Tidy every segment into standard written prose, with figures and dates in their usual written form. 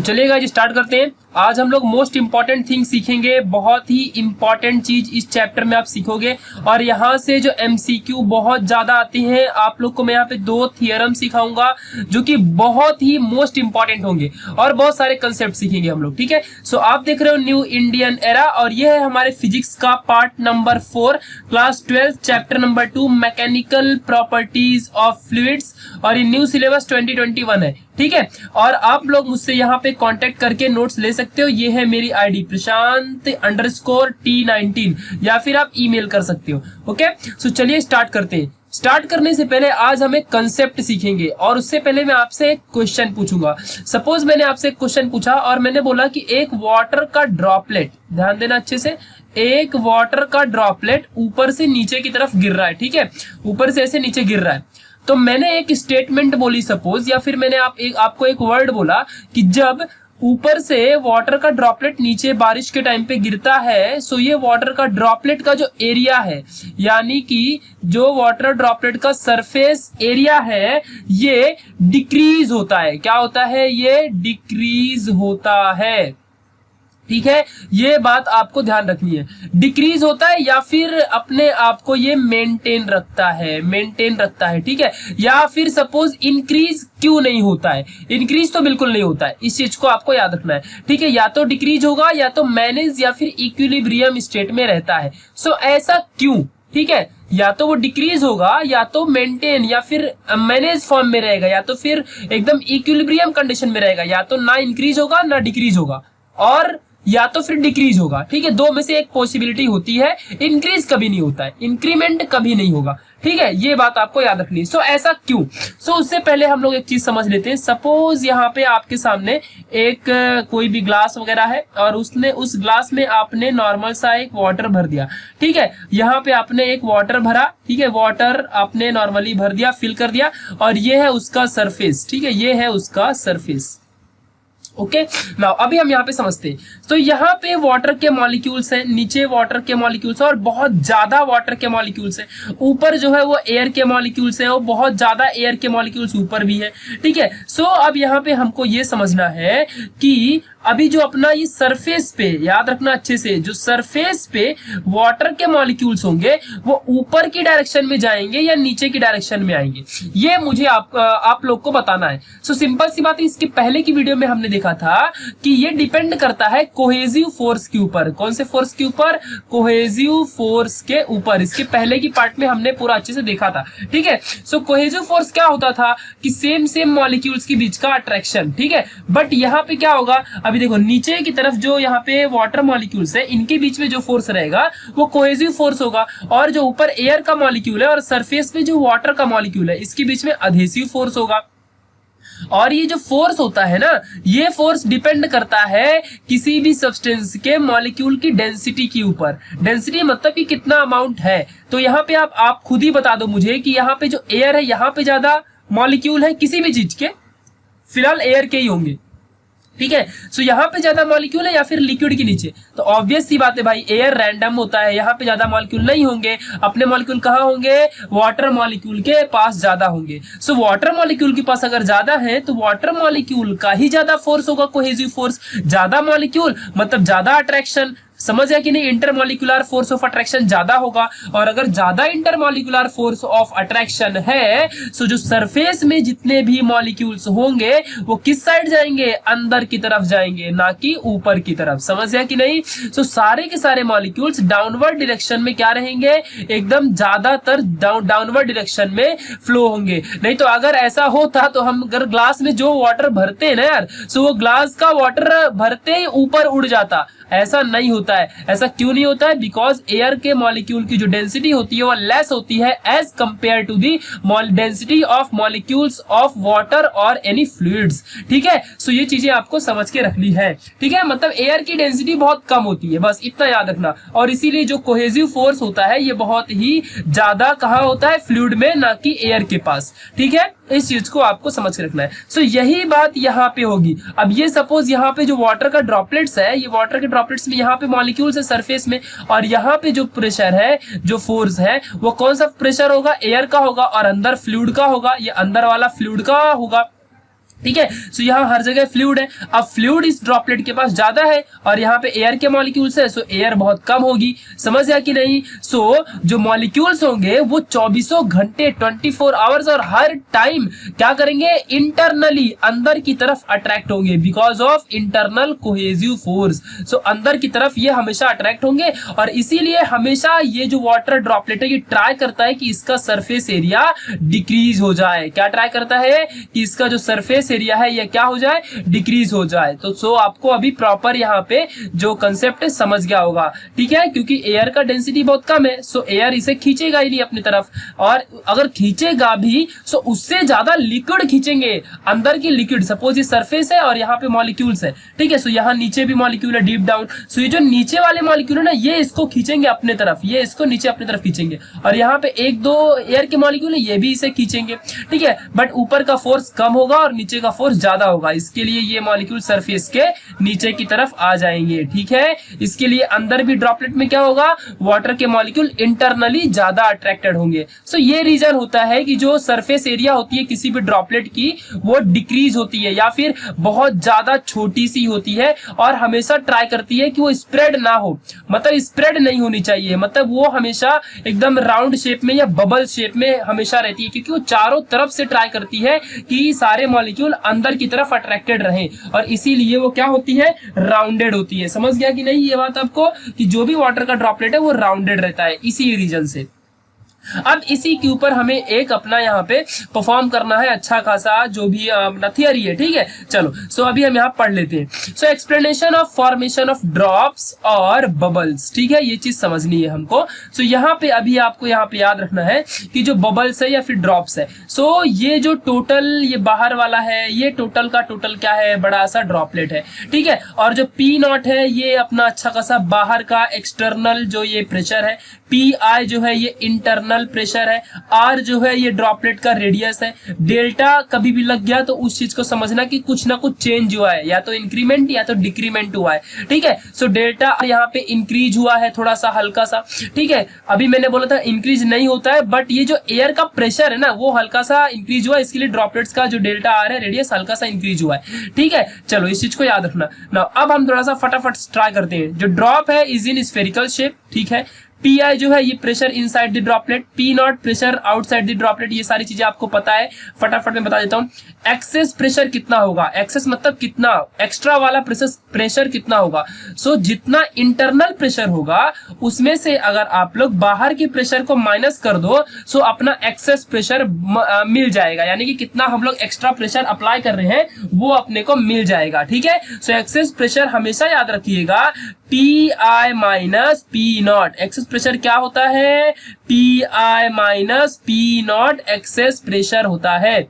चलिए guys start करते हैं। आज हम लोग मोस्ट इंपॉर्टेंट थिंग सीखेंगे, बहुत ही इंपॉर्टेंट चीज इस चैप्टर में आप सीखोगे और यहाँ से जो एमसीक्यू बहुत ज्यादा आती हैं। आप लोग को मैं यहाँ पे 2 थियरम सिखाऊंगा जो कि बहुत ही मोस्ट इंपॉर्टेंट होंगे और बहुत सारे कंसेप्ट सीखेंगे हम लोग, ठीक है। सो आप देख रहे हो न्यू इंडियन एरा और ये है हमारे फिजिक्स का part number 4 class 12 chapter number 2 mechanical properties of fluids और ये न्यू सिलेबस 2021 है, ठीक है। और आप लोग मुझसे यहाँ पे कांटेक्ट करके नोट्स ले सकते हो। ये है मेरी आईडी prashant_T19 या फिर आप ईमेल कर सकते हो, ओके। सो चलिए स्टार्ट करते हैं। स्टार्ट करने से पहले आज हम एक कंसेप्ट सीखेंगे और उससे पहले मैं आपसे एक क्वेश्चन पूछूंगा। सपोज मैंने आपसे एक क्वेश्चन पूछा और मैंने बोला कि एक वाटर का ड्रॉपलेट, ध्यान देना अच्छे से, एक वाटर का ड्रॉपलेट ऊपर से नीचे की तरफ गिर रहा है, ठीक है, ऊपर से ऐसे नीचे गिर रहा है। तो मैंने एक स्टेटमेंट बोली सपोज, या फिर मैंने आपको एक वर्ड बोला कि जब ऊपर से वाटर का ड्रॉपलेट नीचे बारिश के टाइम पे गिरता है, सो ये वाटर का ड्रॉपलेट का जो एरिया है, यानी कि जो वाटर ड्रॉपलेट का सरफेस एरिया है, ये डिक्रीज होता है। क्या होता है? ये डिक्रीज होता है, ठीक है। ये बात आपको ध्यान रखनी है। डिक्रीज होता है या फिर अपने आप को ये मेंटेन रखता है, ठीक है। या फिर सपोज इंक्रीज क्यों नहीं होता है? इंक्रीज तो बिल्कुल नहीं होता है, इस चीज को आपको याद रखना है, ठीक है। या तो डिक्रीज होगा या तो मैनेज या फिर इक्विलिब्रियम स्टेट में रहता है। सो ऐसा क्यों, ठीक है। या तो वो डिक्रीज होगा या तो मेंटेन या फिर मैनेज फॉर्म में रहेगा या तो फिर एकदम इक्विलिब्रियम कंडीशन में रहेगा। या तो ना इंक्रीज होगा ना डिक्रीज होगा और या तो फिर डिक्रीज होगा, ठीक है। दो में से एक पॉसिबिलिटी होती है। इंक्रीज कभी नहीं होता है, इंक्रीमेंट कभी नहीं होगा, ठीक है। ये बात आपको याद रखनी है। सो ऐसा क्यों? सो उससे पहले हम लोग एक चीज समझ लेते हैं। सपोज यहाँ पे आपके सामने एक कोई भी ग्लास वगैरह है और उस ग्लास में आपने नॉर्मल सा एक वाटर भर दिया, ठीक है। यहाँ पे आपने एक वाटर भरा, ठीक है, वाटर आपने नॉर्मली भर दिया, फिल कर दिया और ये है उसका सरफेस, ठीक है, ये है उसका सरफेस, ओके। नाउ अभी हम यहाँ पे समझते हैं। तो यहाँ पे वाटर के मॉलिक्यूल्स हैं, नीचे वाटर के मॉलिक्यूल्स और बहुत ज्यादा वाटर के मॉलिक्यूल्स हैं। ऊपर जो है वो एयर के मॉलिक्यूल्स हैं और बहुत ज्यादा एयर के मॉलिक्यूल्स ऊपर भी है, ठीक है। सो अब यहाँ पे हमको ये समझना है कि अभी जो अपना ये सरफेस पे, याद रखना अच्छे से, जो सरफेस पे वाटर के मॉलिक्यूल्स होंगे वो ऊपर की डायरेक्शन में जाएंगे या नीचे की डायरेक्शन में आएंगे, ये मुझे आप लोग को बताना है। सो सिंपल सी बात है, इसके पहले की वीडियो में हमने देखा था कि ये डिपेंड करता है कोहेसिव फोर्स के ऊपर। कौन से फोर्स के ऊपर? कोहेसिव फोर्स के ऊपर। इसके पहले की पार्ट में हमने पूरा अच्छे से देखा था, ठीक है। सो कोहेसिव फोर्स क्या होता था कि सेम मॉलिक्यूल्स के बीच का अट्रैक्शन, ठीक है। बट यहाँ पे क्या होगा, अभी देखो नीचे की तरफ जो यहाँ पे वाटर मॉलिक्यूल्स है, इनके बीच में जो फोर्स रहेगा वो कोहेसिव फोर्स होगा और जो ऊपर एयर का मॉलिक्यूल है और सरफेस पे जो वाटर का मॉलिक्यूल है, इसके बीच में अधेसिव फोर्स होगा। और ये जो फोर्स होता है ना, ये फोर्स डिपेंड करता है किसी भी सब्सटेंस के मॉलिक्यूल की डेंसिटी के ऊपर। डेंसिटी मतलब कि कितना अमाउंट है। तो यहाँ पे आप खुद ही बता दो मुझे कि यहाँ पे जो एयर है, यहाँ पे ज्यादा मॉलिक्यूल है किसी भी चीज के, फिलहाल एयर के ही होंगे, ठीक है। सो यहाँ पे ज्यादा मॉलिक्यूल है या फिर लिक्विड के नीचे? तो ऑब्वियस सी बात है भाई, एयर रैंडम होता है, यहाँ पे ज्यादा मॉलिक्यूल नहीं होंगे। अपने मॉलिक्यूल कहाँ होंगे? वाटर मॉलिक्यूल के पास ज्यादा होंगे। सो वाटर मॉलिक्यूल के पास अगर ज्यादा है तो वाटर मॉलिक्यूल का ही ज्यादा फोर्स होगा, कोहेसिव फोर्स। ज्यादा मॉलिक्यूल मतलब ज्यादा अट्रैक्शन, समझ है कि नहीं? इंटरमॉलिक्यूलर फोर्स ऑफ अट्रैक्शन ज्यादा होगा। और अगर ज्यादा इंटरमॉलिक्यूलर फोर्स ऑफ अट्रैक्शन है, सो जो सरफेस में जितने भी मॉलिक्यूल्स होंगे वो किस साइड जाएंगे? अंदर की तरफ जाएंगे, ना कि ऊपर की तरफ। समझ है कि नहीं? सो सारे के सारे मॉलिक्यूल्स डाउनवर्ड डायरेक्शन में क्या रहेंगे? एकदम ज्यादातर डाउनवर्ड डायरेक्शन में फ्लो होंगे। नहीं तो अगर ऐसा होता तो हम अगर ग्लास में जो वाटर भरते हैं ना यार, सो वो ग्लास का वाटर भरते ही ऊपर उड़ जाता। ऐसा नहीं होता है। ऐसा क्यों नहीं होता है? बिकॉज एयर के मॉलिक्यूल की जो डेंसिटी होती है वो लेस होती है as compare to the density of molecules of water और एनी फ्लूइड्स, ठीक है। सो ये चीजें आपको समझ के रखनी है, ठीक है। मतलब एयर की डेंसिटी बहुत कम होती है, बस इतना याद रखना। और इसीलिए जो कोहेसिव फोर्स होता है ये बहुत ही ज्यादा कहाँ होता है? फ्लूइड में, ना कि एयर के पास, ठीक है। इस चीज को आपको समझ के रखना है। सो यही बात यहाँ पे होगी। अब ये सपोज यहाँ पे जो वाटर का ड्रॉपलेट्स है, ये वाटर के ड्रॉपलेट्स में यहाँ पे मॉलिक्यूल्स है सरफेस में, और यहाँ पे जो प्रेशर है, जो फोर्स है, वो कौन सा प्रेशर होगा? एयर का होगा और अंदर फ्लूइड का होगा, ये अंदर वाला फ्लूइड का होगा। ठीक है। सो यहाँ हर जगह फ्लूइड है। अब फ्लूइड इस ड्रॉपलेट के पास ज्यादा है और यहाँ पे एयर के मॉलिक्यूल्स है, सो एयर बहुत कम होगी। समझ गया कि नहीं? सो जो मॉलिक्यूल्स होंगे वो 24 घंटे 24 आवर्स और हर टाइम क्या करेंगे, इंटरनली अंदर की तरफ अट्रैक्ट होंगे because of internal cohesive force. So अंदर की तरफ ये हमेशा अट्रैक्ट होंगे और इसीलिए हमेशा ये जो वाटर ड्रॉपलेट है ये ट्राई करता है कि इसका सरफेस एरिया डिक्रीज हो जाए। क्या ट्राई करता है कि इसका जो सरफेस एरिया है ये क्या हो जाए, डिक्रीज हो जाए। तो सो आपको अभी प्रॉपर यहाँ पे जो कंसेप्ट है समझ गया होगा, ठीक है, क्योंकि एयर का डेंसिटी बहुत कम है, सो एयर इसे खींचेगा ही नहीं अपनी तरफ, और अगर खींचेगा भी सो उससे ज्यादा लिक्विड खींचेंगे, अंदर की लिक्विड। सपोज ये सरफेस है और यहाँ पे मॉलिक्यूल्स है, ठीक है, सो यहाँ नीचे भी मॉलिक्यूल है डीप डाउन, सो ये जो नीचे वाले मॉलिक्यूल है ना ये इसको खींचेंगे अपने तरफ, ये इसको नीचे अपनी तरफ खींचेंगे, और यहाँ पे एक दो एयर के मॉलिक्यूल है ये भी इसे खींचेंगे, ठीक है, बट ऊपर का फोर्स कम होगा और नीचे का फोर्स ज्यादा होगा, इसके लिए ये मॉलिक्यूल सरफेस के नीचे की तरफ आ जाएंगे, ठीक है। इसके लिए अंदर भी ड्रॉपलेट में क्या होगा, वाटर के मॉलिक्यूल इंटरनली ज्यादा अट्रैक्टेड होंगे। सो ये रीजन होता है कि जो सरफेस एरिया होती है किसी भी ड्रॉपलेट की वो डिक्रीज होती है या फिर बहुत ज्यादा छोटी सी होती है और हमेशा ट्राई करती है कि वो स्प्रेड ना हो, मतलब स्प्रेड नहीं होनी चाहिए, मतलब वो हमेशा एकदम राउंड शेप में या बबल शेप में हमेशा रहती है, क्योंकि वो चारों तरफ से ट्राई करती है कि सारे मॉलिक्यूल अंदर की तरफ अट्रैक्टेड रहें, और इसीलिए वो क्या होती है, राउंडेड होती है। समझ गया कि नहीं ये बात आपको, कि जो भी वाटर का ड्रॉपलेट है वो राउंडेड रहता है इसी रीजन से। अब इसी के ऊपर हमें एक अपना यहाँ पे परफॉर्म करना है अच्छा खासा, जो भी अपना थियरी है, ठीक है। चलो सो अभी हम यहाँ पढ़ लेते हैं। So explanation of formation of drops और बबल्स, ठीक है, ये चीज समझनी है हमको। सो यहाँ पे अभी आपको यहाँ पे याद रखना है कि जो बबल्स है या फिर ड्रॉप्स है, सो ये जो टोटल ये बाहर वाला है ये टोटल का टोटल क्या है, बड़ा सा ड्रॉपलेट है, ठीक है, और जो पी नॉट है ये अपना अच्छा खासा बाहर का एक्सटर्नल जो ये प्रेशर है, पी आई जो है ये इंटरनल प्रेशर है, आर जो है ये ड्रॉपलेट का रेडियस है, डेल्टा कभी भी लग गया तो उस चीज को समझना कि कुछ ना कुछ चेंज हुआ है, या तो इंक्रीमेंट या तो डिक्रीमेंट हुआ है, ठीक है। सो डेल्टा यहाँ पे इंक्रीज हुआ है थोड़ा सा हल्का सा, ठीक है, अभी मैंने बोला था इंक्रीज नहीं होता है, बट ये जो एयर का प्रेशर है ना वो हल्का सा इंक्रीज हुआ है, इसके लिए ड्रॉपलेट्स का जो डेल्टा आर है रेडियस हल्का सा इंक्रीज हुआ है, ठीक है। चलो इस चीज को याद रखना ना। अब हम थोड़ा सा फटाफट ट्राई करते हैं। जो ड्रॉप है इज इन स्फेरिकल शेप, ठीक है, पी आई जो है ये pressure inside the droplet, P not pressure outside the droplet, ये सारी चीजें आपको पता है, फटाफट में बता देता हूँ। एक्सेस प्रेशर कितना होगा, एक्सेस मतलब कितना, एक्स्ट्रा वाला प्रेशर कितना होगा, सो जितना इंटरनल प्रेशर होगा उसमें से अगर आप लोग बाहर के प्रेशर को माइनस कर दो सो अपना एक्सेस प्रेशर मिल जाएगा, यानी कि कितना हम लोग एक्स्ट्रा प्रेशर अप्लाई कर रहे हैं वो अपने को मिल जाएगा, ठीक है। सो एक्सेस प्रेशर हमेशा याद रखिएगा P I minus P not, excess pressure क्या होता है, P I minus P not excess pressure होता है।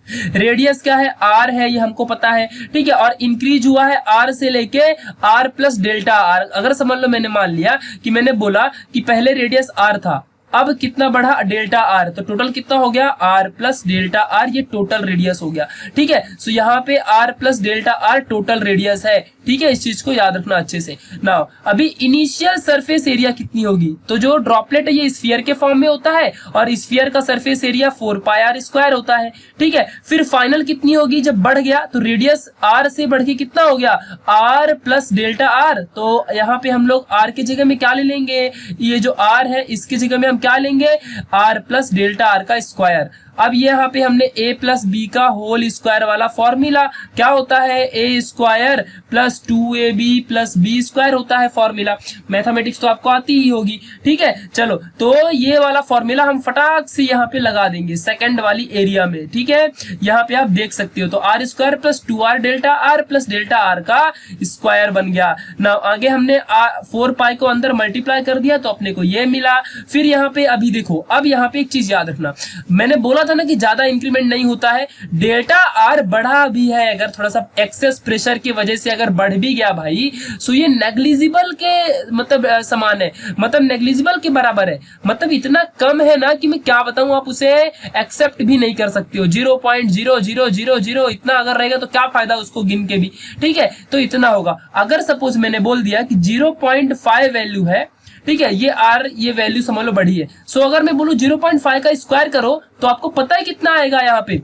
रेडियस क्या है, आर है, ये हमको पता है, ठीक है, और इंक्रीज हुआ है आर से लेके आर प्लस डेल्टा आर। अगर समझ लो मैंने मान लिया कि मैंने बोला कि पहले रेडियस आर था, अब कितना बढ़ा, डेल्टा आर, तो टोटल कितना हो गया, आर प्लस डेल्टा आर, ये टोटल रेडियस हो गया, ठीक है। सो यहाँ पे r plus delta r total radius है, ठीक है, इस चीज को याद रखना अच्छे से। नाउ अभी इनिशियल सरफेस एरिया कितनी होगी, तो जो ड्रॉपलेट है ये स्फीयर के फॉर्म में होता है और स्फीयर का surface area 4 pi r square होता है, ठीक है। फिर फाइनल कितनी होगी, जब बढ़ गया तो रेडियस आर से बढ़ के कितना हो गया, आर प्लस डेल्टा आर, तो यहाँ पे हम लोग आर की जगह में क्या ले लेंगे, ये जो आर है इसकी जगह में हम क्या लेंगे, आर प्लस डेल्टा आर का स्क्वायर। अब यहाँ पे हमने a प्लस बी का होल स्क्वायर वाला फॉर्मूला क्या होता है, a square plus 2ab plus b square होता है फॉर्मूला। मैथमेटिक्स तो आपको आती ही होगी, ठीक है। चलो तो ये वाला फॉर्मूला हम फटाक से यहाँ पे लगा देंगे सेकंड वाली एरिया में, ठीक है। यहाँ पे आप देख सकते हो, तो r square plus 2r delta r plus delta r का स्क्वायर बन गया ना। आगे हमने 4 पाई को अंदर मल्टीप्लाई कर दिया तो अपने को ये मिला। फिर यहाँ पे अभी देखो, अब यहाँ पे एक चीज याद रखना, मैंने बोला था ना कि ज्यादा इंक्रीमेंट नहीं होता है, डेल्टा आर बढ़ा भी है अगर थोड़ा सा एक्सेस प्रेशर की वजह से अगर बढ़ भी गया भाई, सो ये नेग्लिजिबल के मतलब समान है, मतलब नेग्लिजिबल के बराबर है, मतलब इतना कम है ना कि मैं क्या बताऊं, आप उसे एक्सेप्ट भी नहीं कर सकते हो। 0.0000 इतना अगर रहेगा तो क्या फायदा उसको गिन के भी, ठीक है। तो इतना होगा। अगर सपोज मैंने बोल दिया कि 0.5 वैल्यू है, ठीक है, ये आर ये वैल्यू समझ लो बढ़ी है, सो अगर मैं बोलूं 0.5 का स्क्वायर करो तो आपको पता है कितना आएगा यहाँ पे,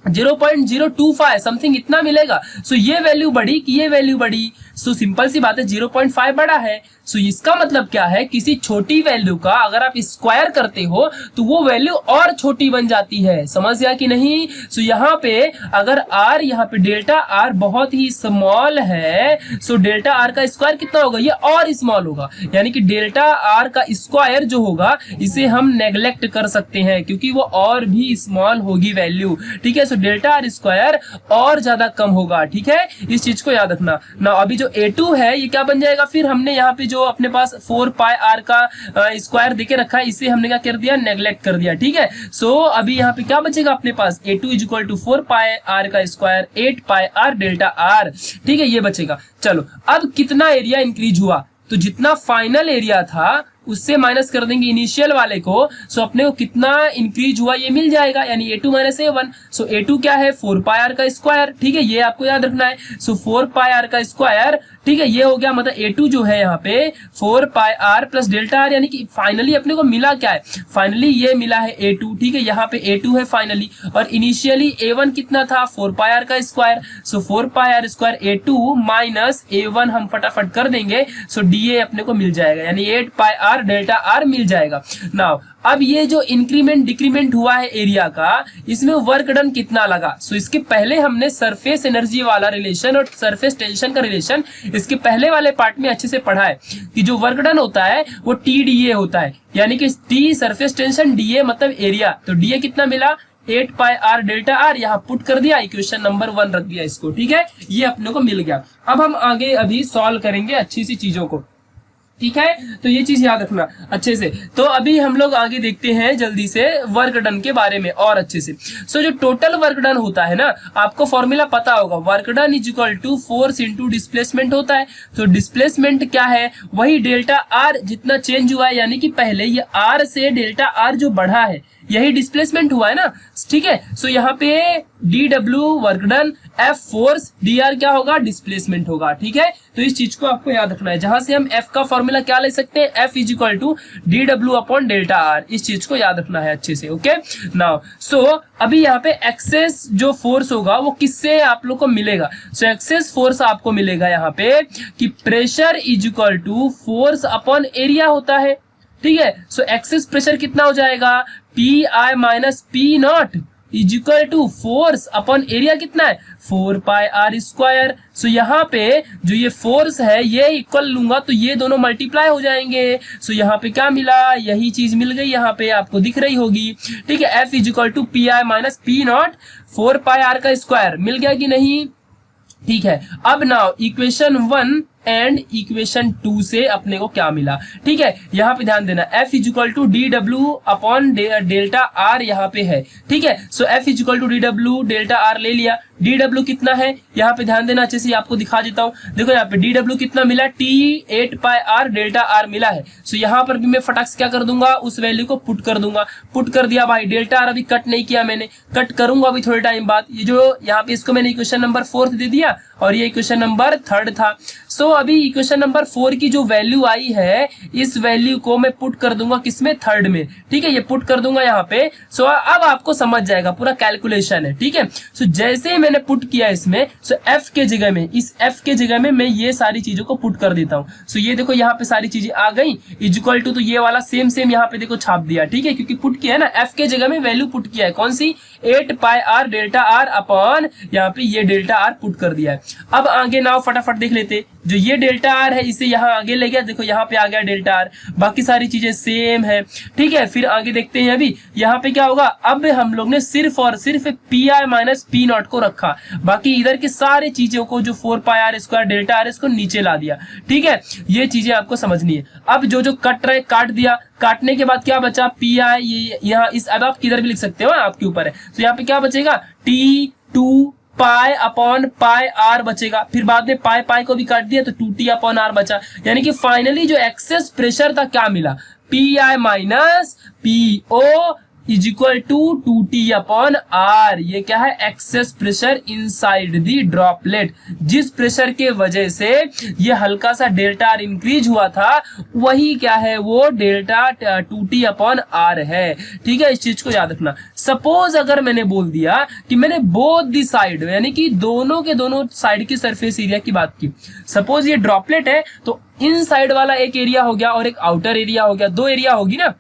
0.025 समथिंग इतना मिलेगा। सो ये वैल्यू बढ़ी कि ये वैल्यू बढ़ी। सो सिंपल सी बात है 0.5 बड़ा है। सो इसका मतलब क्या है, किसी छोटी वैल्यू का अगर आप स्क्वायर करते हो तो वो वैल्यू और छोटी बन जाती है। समझ गया कि नहीं? सो यहाँ पे अगर r, यहाँ पे डेल्टा r बहुत ही स्मॉल है, सो डेल्टा r का स्क्वायर कितना होगा, ये और स्मॉल होगा। यानी कि डेल्टा r का स्क्वायर जो होगा इसे हम नेग्लेक्ट कर सकते हैं क्योंकि वो और भी स्मॉल होगी वैल्यू। ठीक है, सो डेल्टा r स्क्वायर और ज्यादा कम होगा। ठीक है, इस चीज को याद रखना ना। अभी जो a2 है ये क्या बन जाएगा, फिर हमने यहाँ पे जो अपने पास 4 पाई r का स्क्वायर देके रखा है इसे हमने क्या कर दिया, नेग्लेक्ट कर दिया। ठीक है, सो अभी यहाँ पे क्या बचेगा अपने पास, a2 equal to 4 pi r का square 8 pi r delta r। ठीक है, ये बचेगा। चलो अब कितना एरिया इंक्रीज हुआ, तो जितना फाइनल एरिया था उससे माइनस कर देंगे इनिशियल वाले को। सो अपने को कितना इंक्रीज हुआ ये मिल जाएगा, यानी a2 माइनस a1। सो a2 क्या है, 4 पाई r का स्क्वायर। ठीक है, ये आपको याद रखना है। सो 4 पाई r का स्क्वायर, ठीक है, ये हो गया। मतलब a2 जो है यहाँ पे 4 pi r plus delta r, यानी कि फाइनली अपने को मिला क्या है, फाइनली ये मिला है a2। ठीक है, यहाँ पे a2 है फाइनली, और इनिशियली a1 कितना था, 4 पाई r का स्क्वायर। सो 4 pi r square a2 minus a1 हम फटाफट कर देंगे। सो da अपने को मिल जाएगा, यानी 8 पाई r डेल्टा r मिल जाएगा। नाउ अब ये जो इंक्रीमेंट डिक्रीमेंट हुआ है एरिया का, इसमें वर्क डन कितना लगा। सो इसके पहले हमने सरफेस एनर्जी वाला रिलेशन और सरफेस टेंशन का रिलेशन इसके पहले वाले पार्ट में अच्छे से पढ़ा है कि जो वर्क डन होता है वो TDA होता है, यानी कि T सरफेस टेंशन, DA मतलब एरिया। तो DA कितना मिला, 8 पाई r डेल्टा r, यहाँ पुट कर दिया, इक्वेशन नंबर 1 रख दिया इसको। ठीक है, ये अपने को मिल गया। अब हम आगे अभी सॉल्व करेंगे अच्छी सी चीजों को। ठीक है, तो ये चीज याद रखना अच्छे से। तो अभी हम लोग आगे देखते हैं जल्दी से वर्क डन के बारे में और अच्छे से। सो जो टोटल वर्क डन होता है ना, आपको फॉर्मूला पता होगा, work done is equal to force into displacement होता है। तो डिस्प्लेसमेंट क्या है, वही डेल्टा आर जितना चेंज हुआ है, यानी कि पहले ये आर से डेल्टा आर जो बढ़ा है यही डिस्प्लेसमेंट हुआ है ना। ठीक है, सो यहाँ पे DW work done, F force, DR क्या होगा, डिस्प्लेसमेंट होगा। ठीक है, तो इस चीज को आपको याद रखना है। जहां से हम F का फॉर्मूला क्या ले सकते हैं, F is equal to DW upon delta r, इस चीज को याद रखना है अच्छे से। ओके, नाउ सो अभी यहाँ पे एक्सेस जो फोर्स होगा वो किससे आप लोग को मिलेगा। सो एक्सेस फोर्स आपको मिलेगा यहाँ पे कि pressure is equal to force upon area होता है। ठीक है, सो एक्सेस प्रेशर कितना हो जाएगा, PI minus P0 is equal to force upon area कितना है, 4 पाई r स्क्वायर। सो यहाँ पे जो ये फोर्स है ये इक्वल लूंगा तो ये दोनों मल्टीप्लाई हो जाएंगे। सो यहाँ पे क्या मिला, यही चीज मिल गई, यहाँ पे आपको दिख रही होगी। ठीक है, F is equal to PI minus P0 4 pi r का स्क्वायर मिल गया कि नहीं। ठीक है, अब नाउ इक्वेशन 1 एंड इक्वेशन 2 से अपने को क्या मिला। ठीक है, यहाँ पे ध्यान देना, F is equal to DW upon delta R यहाँ पे है। ठीक है, so F is equal to DW delta R ले लिया। DW कितना है, यहाँ पे ध्यान देना अच्छे से, आपको दिखा देता हूँ। देखो यहाँ पे DW कितना मिला, T 8 pi R delta R मिला है। सो यहाँ पर भी मैं फटाक से क्या कर दूंगा, उस वैल्यू को पुट कर दूंगा। पुट कर दिया भाई, डेल्टा R अभी कट नहीं किया मैंने, कट करूंगा अभी थोड़े टाइम बाद। ये जो यहाँ पे इसको मैंने इक्वेशन नंबर 4 दे दिया और ये इक्वेशन नंबर 3 था। सो अभी इक्वेशन नंबर 4 की जो वैल्यू आई है इस वैल्यू को मैं पुट कर दूंगा किसमें, 3rd में। ठीक है, ये पुट कर दूंगा यहाँ पे। सो अब आपको समझ जाएगा, पूरा कैलकुलेशन है। ठीक है, सो जैसे ही मैंने पुट किया इसमें, सो F के जगह में, इस F के जगह में मैं ये सारी चीजों को पुट कर देता हूँ। सो ये देखो यहाँ पे सारी चीजें आ गई, इक्वल टू, तो ये वाला सेम यहाँ पे देखो छाप दिया। ठीक है, क्योंकि पुट किया है ना, F के जगह में वैल्यू पुट किया है, कौन सी, 8 pi R delta R upon यहाँ पे ये डेल्टा R पुट कर दिया है। अब आगे नाउ फटाफट देख लेते, जो ये डेल्टा R है इसे यहाँ आगे ले गया, देखो यहाँ पे आ गया डेल्टा R, बाकी सारी चीजें सेम है। ठीक है, फिर आगे देखते हैं अभी यहाँ पे क्या होगा। अब हम लोग ने सिर्फ और सिर्फ PI माइनस P0 को रखा, बाकी इधर की सारी चीजों को जो 4 pi R square delta R इसको नीचे ला दिया। ठीक है, ये चीजें आपको समझनी है। अब जो जो कट रहे काट दिया, काटने के बाद क्या बचा, PI, ये यहाँ इस, अब आप किधर भी लिख सकते हो, आपके ऊपर है। तो यहाँ पे क्या बचेगा, T2 pi upon pi R बचेगा। फिर बाद में पाई पाई को भी काट दिया तो 2T अपॉन R बचा। यानी कि फाइनली जो एक्सेस प्रेशर था क्या मिला, PI minus PO is equal to 2T upon R। ये क्या है, excess pressure inside the droplet. जिस प्रेशर के वजह से ये हल्का सा डेल्टा आर इंक्रीज हुआ था, वही क्या है, वो डेल्टा 2T अपॉन R है। ठीक है, इस चीज को याद रखना। सपोज अगर मैंने बोल दिया कि मैंने बोथ दी साइड, यानी कि दोनों के दोनों साइड की सरफेस एरिया की बात की। सपोज ये ड्रॉपलेट है तो इन साइड वाला एक एरिया हो गया और एक आउटर एरिया हो गया, दो एरिया होगी ना।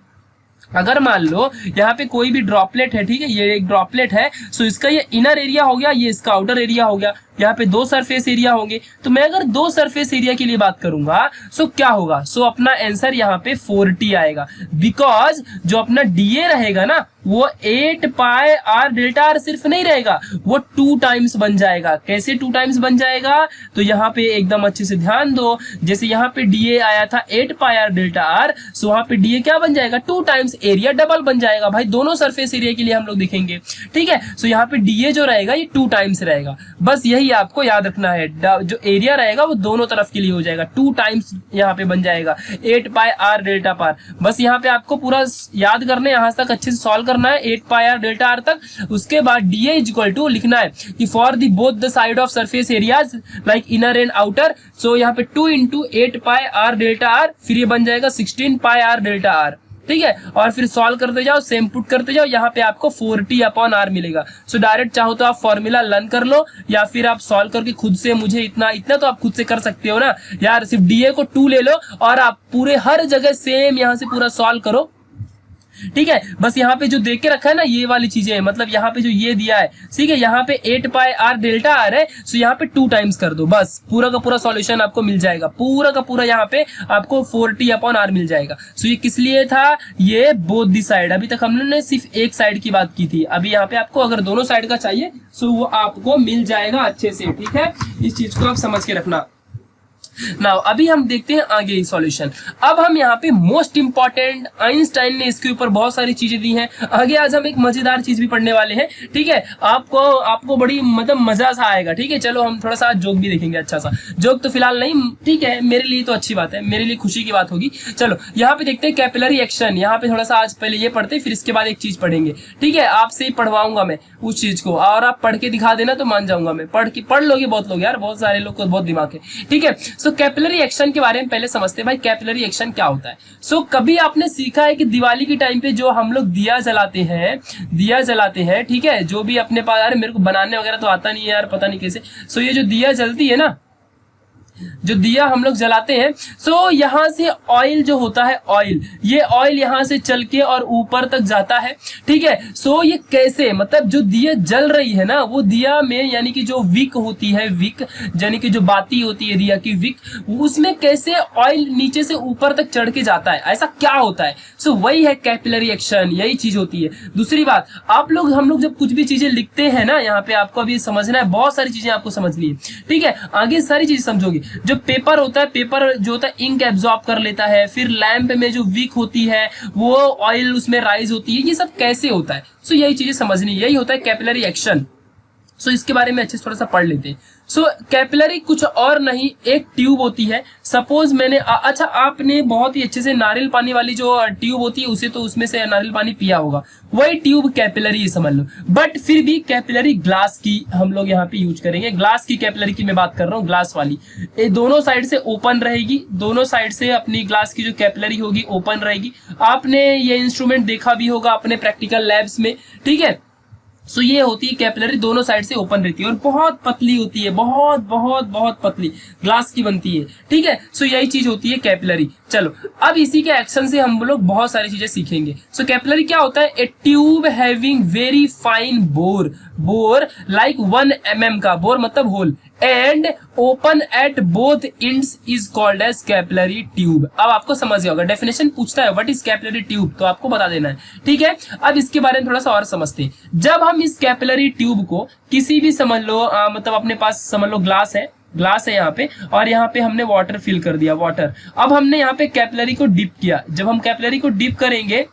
अगर मान लो यहाँ पे कोई भी ड्रॉपलेट है, ठीक है, ये एक ड्रॉपलेट है, सो इसका ये इनर एरिया हो गया, ये इसका आउटर एरिया हो गया। यहाँ पे दो सरफेस एरिया होंगे, तो मैं अगर दो सरफेस एरिया के लिए बात करूंगा सो क्या होगा, सो अपना आंसर यहाँ पे 4T आएगा। बिकॉज जो अपना DA रहेगा ना, वो 8 पाई R डेल्टा R सिर्फ नहीं रहेगा, वो 2 टाइम्स बन जाएगा। कैसे 2 टाइम्स बन जाएगा, तो यहाँ पे एकदम अच्छे से ध्यान दो। जैसे यहाँ पे DA आया था 8 पाई R डेल्टा R, सो वहां पे DA क्या बन जाएगा, 2 टाइम्स एरिया डबल बन जाएगा। भाई दोनों सरफेस एरिया के लिए हम लोग देखेंगे, ठीक है। सो यहाँ पे DA जो रहेगा ये 2 टाइम्स रहेगा। बस यही आपको याद रखना है, जो एरिया रहेगा वो दोनों तरफ के लिए हो जाएगा, 2 टाइम्स यहाँ पे बन जाएगा 8 पाई R डेल्टा R। बस यहाँ पे आपको पूरा याद करना है, यहाँ तक अच्छे से सॉल्व करना है 8 पाई R डेल्टा R तक। उसके बाद DA इज इक्वल टू लिखना है कि for the both the side of surface areas like inner and outer, so यहाँ पे 2 into 8 pi R delta R, फिर ये बन जाएगा 16 पाई R डेल्टा R। ठीक है, और फिर सॉल्व करते जाओ, सेम पुट करते जाओ, यहाँ पे आपको 4T अपॉन R मिलेगा। सो डायरेक्ट चाहो तो आप फॉर्मूला लर्न कर लो, या फिर आप सॉल्व करके खुद से, मुझे इतना तो आप खुद से कर सकते हो ना यार। सिर्फ DA को 2 ले लो और आप पूरे हर जगह सेम यहाँ से पूरा सॉल्व करो, ठीक है। बस यहाँ पे जो देख के रखा है ना, ये वाली चीजें है, मतलब यहाँ पे जो ये दिया है, ठीक है, यहाँ पे 8 पाई R डेल्टा R है, सो यहाँ पे 2 टाइम्स कर दो, बस पूरा का पूरा सॉल्यूशन आपको मिल जाएगा। पूरा का पूरा यहाँ पे आपको 4T अपॉन R मिल जाएगा। सो ये किस लिए था, ये बोथ दी साइड। अभी तक हमने सिर्फ एक साइड की बात की थी, अभी यहाँ पे आपको अगर दोनों साइड का चाहिए सो वो आपको मिल जाएगा अच्छे से, ठीक है। इस चीज को आप समझ के रखना। नाउ अभी हम देखते हैं आगे सॉल्यूशन। अब हम यहाँ पे मोस्ट इंपॉर्टेंट, आइंस्टाइन ने इसके ऊपर बहुत सारी चीजें दी हैं। आगे आज हम एक मजेदार चीज भी पढ़ने वाले हैं, ठीक है। आपको बड़ी मतलब मजा सा आएगा, ठीक है। चलो हम थोड़ा सा जोक भी देखेंगे, अच्छा सा जोक तो फिलहाल नहीं, ठीक है, मेरे लिए तो अच्छी बात है, मेरे लिए खुशी की बात होगी। चलो यहाँ पे देखते हैं कैपिलरी एक्शन। यहाँ पे थोड़ा सा आज पहले ये पढ़ते, फिर इसके बाद एक चीज पढ़ेंगे, ठीक है। आपसे ही पढ़वाऊंगा मैं उस चीज को, और आप पढ़ के दिखा देना तो मान जाऊंगा मैं। पढ़ लोगे बहुत लोग यार, बहुत सारे लोग को बहुत दिमाग है, ठीक है। सो कैपिलरी एक्शन के बारे में पहले समझते हैं भाई, कैपिलरी एक्शन क्या होता है। सो कभी आपने सीखा है कि दिवाली के टाइम पे जो हम लोग दिया जलाते हैं, ठीक है, जो भी अपने पास, यार मेरे को बनाने वगैरह तो आता नहीं है यार, पता नहीं कैसे। सो ये जो दिया जलती है ना, जो दिया हम लोग जलाते हैं, सो यहाँ से ऑयल जो होता है, ऑयल, ये ऑयल यहाँ से चल के और ऊपर तक जाता है, ठीक है। सो ये कैसे, मतलब जो दिया जल रही है ना, वो दिया में यानी कि जो विक होती है, विक यानी कि जो बाती होती है दिया की विक, उसमें कैसे ऑयल नीचे से ऊपर तक चढ़ के जाता है, ऐसा क्या होता है। सो वही है कैपिलरी एक्शन, यही चीज होती है। दूसरी बात, हम लोग जब कुछ भी चीजें लिखते हैं ना, यहाँ पे आपको अभी समझना है, बहुत सारी चीजें आपको समझनी है, ठीक है। आगे सारी चीजें समझोगे। जो पेपर होता है, पेपर जो होता है इंक एब्जॉर्ब कर लेता है, फिर लैंप में जो विक होती है वो ऑयल उसमें राइज होती है, ये सब कैसे होता है। सो यही चीजें समझनी, यही होता है कैपिलरी एक्शन। सो इसके बारे में अच्छे से थोड़ा सा पढ़ लेते हैं। सो कैपिलरी कुछ और नहीं, एक ट्यूब होती है। सपोज मैंने अच्छा, आपने बहुत ही अच्छे से नारियल पानी वाली जो ट्यूब होती है उसे, तो उसमें से नारियल पानी पिया होगा, वही ट्यूब कैपिलरी समझ लो। बट फिर भी कैपिलरी ग्लास की हम लोग यहाँ पे यूज करेंगे। ग्लास की कैपिलरी की मैं बात कर रहा हूँ, ग्लास वाली। ये दोनों साइड से ओपन रहेगी, दोनों साइड से अपनी ग्लास की जो कैपिलरी होगी ओपन रहेगी। आपने ये इंस्ट्रूमेंट देखा भी होगा अपने प्रैक्टिकल लैब्स में, ठीक है। सो ये होती है कैपिलरी, दोनों साइड से ओपन रहती है और बहुत पतली होती है, बहुत बहुत बहुत पतली, ग्लास की बनती है, ठीक है। सो यही चीज होती है कैपिलरी। चलो अब इसी के एक्शन से हम लोग बहुत सारी चीजें सीखेंगे। सो कैपिलरी क्या होता है, a tube having very fine bore like 1 mm का, बोर मतलब whole, end open at both ends is called as capillary tube. अब आपको समझ गया होगा, डेफिनेशन पूछता है व्हाट इज कैपिलरी ट्यूब, तो आपको बता देना है, ठीक है। अब इसके बारे में थोड़ा सा और समझते हैं। जब हम इस कैपिलरी ट्यूब को किसी भी समझ लो, मतलब अपने पास समझ लो ग्लास है यहाँ पे, और यहाँ पे हमने वाटर फिल कर दिया, वाटर। अब हमने यहाँ पे कैपिलरी को डिप किया। जब हम कैपिलरी को डिप करेंगे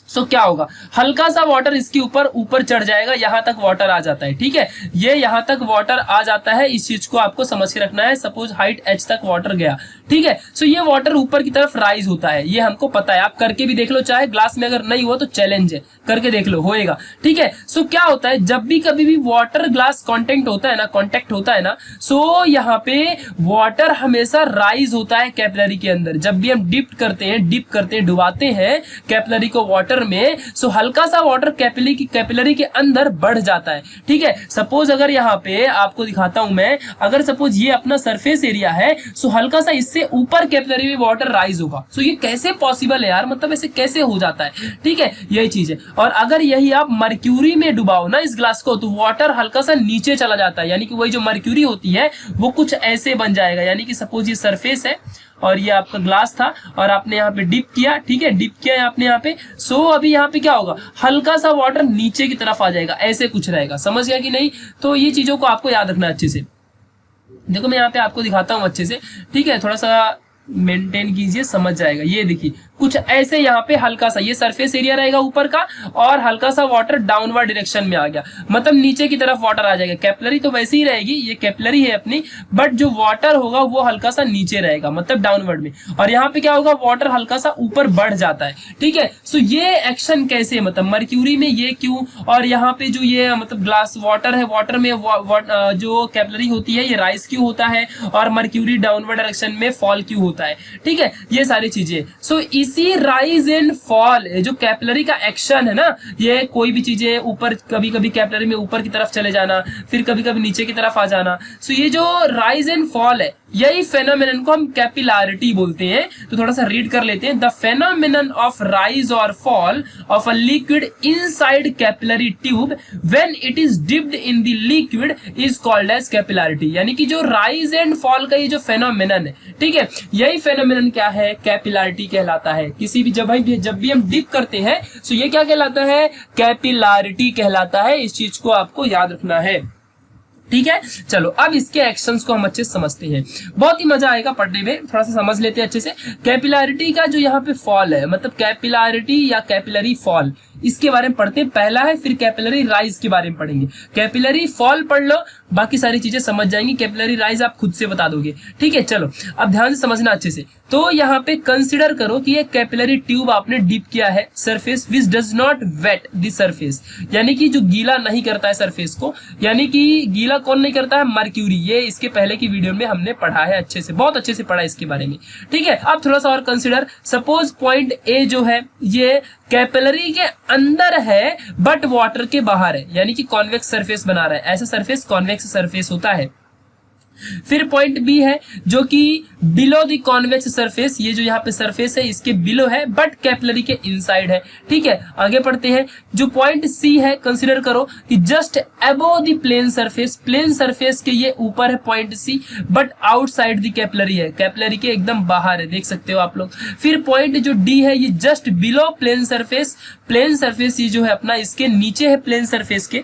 सो क्या होगा, हल्का सा वाटर इसके ऊपर चढ़ जाएगा, यहां तक वाटर आ जाता है। ठीक है, ये यहां तक वाटर आ जाता है, इस चीज को आपको समझ के रखना है। सपोज हाइट h तक वाटर गया, ठीक है, सो ये वाटर ऊपर की तरफ राइज होता है, ये हमको पता है। आप करके भी देख लो, चाहे ग्लास में अगर नहीं हुआ तो चैलेंज है, करके देख लो, होएगा। ठीक है, सो क्या होता है, जब भी कभी भी वाटर ग्लास कांटेक्ट होता है ना, सो यहाँ पे वाटर हमेशा राइज होता है कैपिलरी के अंदर। जब भी हम डिप करते हैं डुबाते हैं कैपिलरी को वाटर में, सो हल्का सा वाटर कैपिलरी के अंदर बढ़ जाता है। ठीक है, सपोज अगर यहाँ पे आपको दिखाता हूं मैं, अगर सपोज ये अपना सरफेस एरिया है, सो हल्का सा इससे ऊपर कैपिलरी में वाटर राइज होगा। सो ये कैसे पॉसिबल है यार, मतलब ऐसे कैसे हो जाता है। ठीक है, यही चीज है। और अगर यही आप मर्क्यूरी में डुबाओ ना इस ग्लास को, तो वाटर हल्का सा नीचे चला जाता है, यानी कि वही जो मर्क्यूरी होती है वो कुछ ऐसे बन जाएगा। यानी कि सपोज ये सरफेस है और ये आपका ग्लास था और आपने यहाँ पे डिप किया, ठीक है, डिप किया आपने यहाँ पे, सो अभी यहाँ पे क्या होगा, हल्का सा वाटर नीचे की तरफ आ जाएगा, ऐसे कुछ रहेगा। समझ गया कि नहीं? तो ये चीजों को आपको याद रखना अच्छे से। देखो मैं यहाँ पे आपको दिखाता हूँ अच्छे से, ठीक है, थोड़ा सा मेंटेन कीजिए, समझ जाएगा। ये देखिए कुछ ऐसे यहाँ पे हल्का सा ये सरफेस एरिया रहेगा ऊपर का, और हल्का सा वाटर डाउनवर्ड डायरेक्शन में आ गया, मतलब नीचे की तरफ वाटर आ जाएगा। कैपिलरी तो वैसे ही रहेगी, ये कैपिलरी है अपनी, बट जो वाटर होगा वो हल्का सा नीचे रहेगा, मतलब डाउनवर्ड में। और यहाँ पे क्या होगा, वाटर हल्का सा ऊपर बढ़ जाता है। ठीक है, सो ये एक्शन कैसे, मतलब मर्क्यूरी में ये क्यों, और यहाँ पे जो ये मतलब ग्लास वाटर है, वाटर में जो कैपिलरी होती है ये राइज क्यों होता है, और मर्क्यूरी डाउनवर्ड डायरेक्शन में फॉल क्यों होता है। ठीक है, ये सारी चीजें। सो इसी राइज एंड फॉल जो कैपिलरी का एक्शन है ना, ये कोई भी चीजें ऊपर, कभी कभी कैपिलरी में ऊपर की तरफ चले जाना, फिर कभी कभी नीचे की तरफ आ जाना, सो ये जो राइज एंड फॉल है, यही फेनोमेनन को हम कैपिलारिटी बोलते हैं। तो थोड़ा सा रीड कर लेते हैं। द फेनोमेनन ऑफ राइज और fall of a liquid inside capillary tube when it is dipped in the liquid is called as capillarity. यानी कि जो राइज एंड फॉल का ये जो फेनोमेनन है, ठीक है, यही फेनोमेनन क्या है, कैपिलारिटी कहलाता है। किसी भी जब भी हम डिप करते हैं, सो ये क्या कहलाता है, कैपिलारिटी कहलाता है। इस चीज को आपको याद रखना है। ठीक है, चलो अब इसके एक्शंस को हम अच्छे से समझते हैं, बहुत ही मजा आएगा पढ़ने में। थोड़ा सा समझ लेते हैं अच्छे से। कैपिलारिटी का जो यहाँ पे फॉल है, मतलब कैपिलारिटी या कैपिलरी फॉल, इसके बारे में पढ़ते हैं। पहला है, फिर कैपिलरी राइज के बारे में पढ़ेंगे। कैपिलरी फॉल पढ़ लो, बाकी सारी चीजें समझ जाएंगी। कैपिलरी राइज आप खुद से बता दोगे। ठीक है, चलो अब ध्यान से समझना अच्छे से। तो यहाँ पे कंसिडर करो कि ये कैपिलरी ट्यूब आपने डिप किया है surface which does not wet the surface, यानी कि जो गीला नहीं करता है सरफेस को। यानी कि गीला कौन नहीं करता है, मर्क्यूरी। ये इसके पहले की वीडियो में हमने पढ़ा है, अच्छे से, बहुत अच्छे से पढ़ा इसके बारे में। ठीक है, अब थोड़ा सा और कंसिडर। सपोज पॉइंट ए जो है ये कैपिलरी के अंदर है बट वाटर के बाहर है, यानी कि कॉन्वेक्स सरफेस बना रहा है। ऐसा सरफेस कॉन्वेक्स सरफेस होता है। फिर पॉइंट बी है जो कि बिलो द कॉन्वेक्स सरफेस, ये जो यहाँ पे सरफेस है इसके बिलो है बट कैपिलरी के इनसाइड है। ठीक है, आगे पढ़ते हैं। जो पॉइंट सी है, कंसीडर करो कि just above the plane surface, plane surface के ये ऊपर है point C, but outside the capillary है, कैपिलरी के एकदम बाहर है, देख सकते हो आप लोग। फिर पॉइंट जो डी है, ये just below plane surface, plane surface ये जो है अपना इसके नीचे है प्लेन सरफेस के,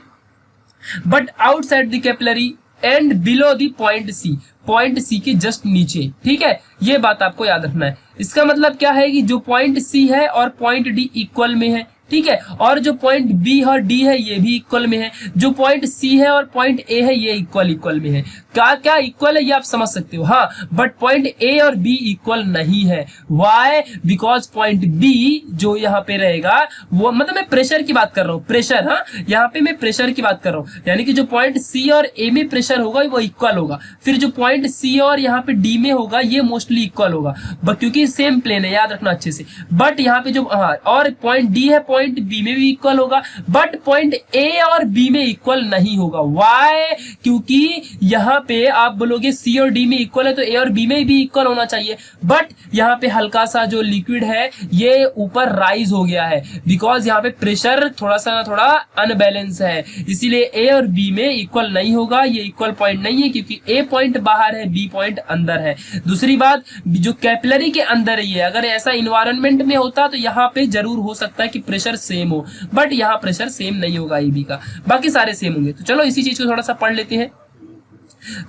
but outside the capillary and below the point C, point C के जस्ट नीचे। ठीक है, ये बात आपको याद रखना है। इसका मतलब क्या है कि जो पॉइंट सी है और पॉइंट डी इक्वल में है। ठीक है, और जो पॉइंट बी और डी है ये भी इक्वल में है। जो पॉइंट सी है और पॉइंट ए है ये इक्वल में है। क्या क्या इक्वल है ये आप समझ सकते हो, हाँ, बट पॉइंट ए और बी इक्वल नहीं है। वाई? बिकॉज पॉइंट बी जो यहाँ पे रहेगा वो, मतलब मैं प्रेशर की बात कर रहा हूँ, प्रेशर, हाँ, यहाँ पे मैं प्रेशर की बात कर रहा हूँ। यानी कि जो पॉइंट सी और ए में प्रेशर होगा वो इक्वल होगा। फिर जो पॉइंट सी और यहाँ पे डी में होगा ये मोस्टली इक्वल होगा, बट क्योंकि सेम प्लेन है, याद रखना अच्छे से। बट यहाँ पे जो, हाँ, और पॉइंट डी है, पॉइंट बी में भी इक्वल होगा, बट पॉइंट ए और बी में इक्वल नहीं होगा। वाई? क्योंकि यहाँ पे आप बोलोगे सी और डी में इक्वल है तो ए और बी में भी इक्वल होना चाहिए, बट यहाँ पे हल्का सा जो लिक्विड है ये ऊपर राइज हो गया है, बिकॉज यहाँ पे प्रेशर थोड़ा अनबैलेंस है, इसीलिए ए और बी में इक्वल नहीं होगा। ये इक्वल पॉइंट नहीं है क्योंकि ए पॉइंट बाहर है, बी पॉइंट अंदर है। दूसरी बात, जो कैपिलरी के अंदर ही है, अगर ऐसा इन्वायरमेंट में होता तो यहाँ पे जरूर हो सकता है कि प्रेशर सेम हो, बट यहाँ प्रेशर सेम नहीं होगा ए बी का, बाकी सारे सेम होंगे। तो चलो इसी चीज को थोड़ा सा पढ़ लेते हैं।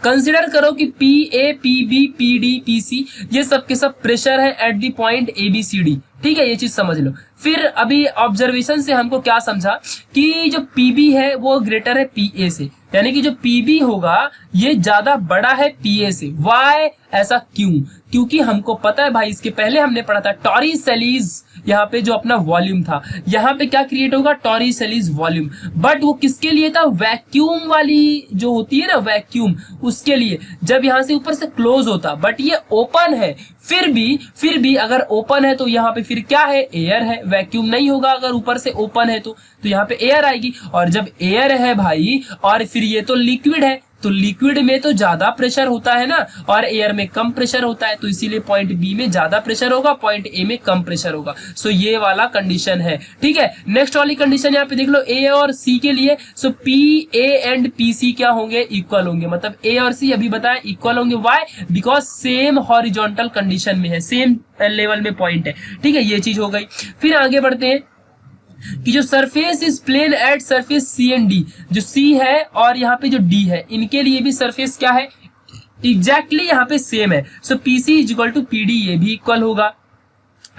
कंसिडर करो कि P A, P B, P D, P C ये सब के सब प्रेशर है at the point A B C D. ठीक है, ये चीज समझ लो। फिर अभी ऑब्जर्वेशन से हमको क्या समझा कि जो पीबी है वो ग्रेटर है पीए से, यानी कि जो पीबी होगा ये ज्यादा बड़ा है पीए से। वाई, ऐसा क्यों? क्योंकि हमको पता है भाई, इसके पहले हमने पढ़ा था टॉरिसेलीज, यहाँ पे जो अपना वॉल्यूम था, यहाँ पे क्या क्रिएट होगा? टॉरिसेलीज वॉल्यूम। बट वो किसके लिए था? वैक्यूम वाली जो होती है ना, वैक्यूम, उसके लिए, जब यहाँ से ऊपर से क्लोज होता। बट ये ओपन है, फिर भी अगर ओपन है तो यहाँ पे फिर क्या है? एयर है, वैक्यूम नहीं होगा अगर ऊपर से ओपन है तो यहाँ पे एयर आएगी। और जब एयर है भाई, और फिर ये तो लिक्विड है, तो लिक्विड में तो ज्यादा प्रेशर होता है ना, और एयर में कम प्रेशर होता है, तो इसीलिए पॉइंट बी में ज्यादा प्रेशर होगा, पॉइंट ए में कम प्रेशर होगा। सो ये वाला कंडीशन है। ठीक है, नेक्स्ट वाली कंडीशन यहाँ पे देख लो, ए और सी के लिए। So P A and P C क्या होंगे? इक्वल होंगे, मतलब ए और सी अभी बताया इक्वल होंगे। Why? Because same horizontal condition में है, सेम लेवल में पॉइंट है। ठीक है, ये चीज हो गई। फिर आगे बढ़ते हैं कि जो surface is plane at surface C and D, जो सी है और यहाँ पे जो डी है, इनके लिए भी सरफेस क्या है? एग्जैक्टली यहाँ पे सेम है। So P C is equal to P D, ये भी इक्वल होगा।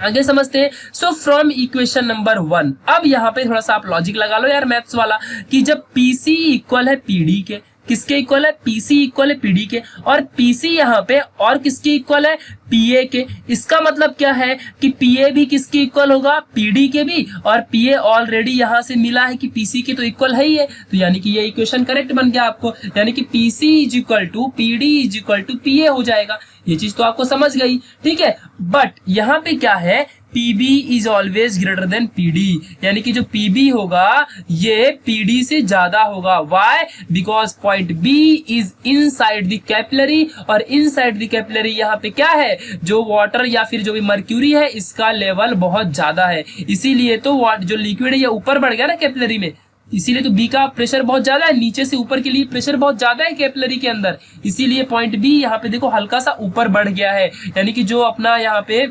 आगे समझते हैं। सो फ्रॉम इक्वेशन नंबर 1, अब यहाँ पे थोड़ा सा आप लॉजिक लगा लो यार मैथ्स वाला, कि जब पी सी इक्वल है पी डी के, किसके इक्वल है? पीसी इक्वल है पीडी के, और पीसी यहाँ पे और किसके इक्वल है? पीए के। इसका मतलब क्या है कि पीए भी किसके इक्वल होगा? पीडी के भी, और पीए ऑलरेडी यहाँ से मिला है कि पीसी के तो इक्वल है ही है, तो यानी कि ये इक्वेशन करेक्ट बन गया आपको, यानी कि PC is equal to PD is equal to PA हो जाएगा। ये चीज तो आपको समझ गई। ठीक है, बट यहाँ पे क्या है? PB is always greater than PD, यानी कि जो पीबी होगा ये पीडी से ज्यादा होगा। Why? Because point B is inside the capillary, और इनसाइड द कैपिलरी यहाँ पे क्या है? जो वाटर या फिर जो भी मर्क्यूरी है इसका लेवल बहुत ज्यादा है, इसीलिए तो जो लिक्विड है ये ऊपर बढ़ गया ना कैपिलरी में, इसीलिए तो बी का प्रेशर बहुत ज्यादा है, नीचे से ऊपर के लिए प्रेशर बहुत ज्यादा है कैपिलरी के अंदर, इसीलिए पॉइंट बी यहाँ पे देखो हल्का सा ऊपर बढ़ गया है, यानी कि जो अपना यहाँ पे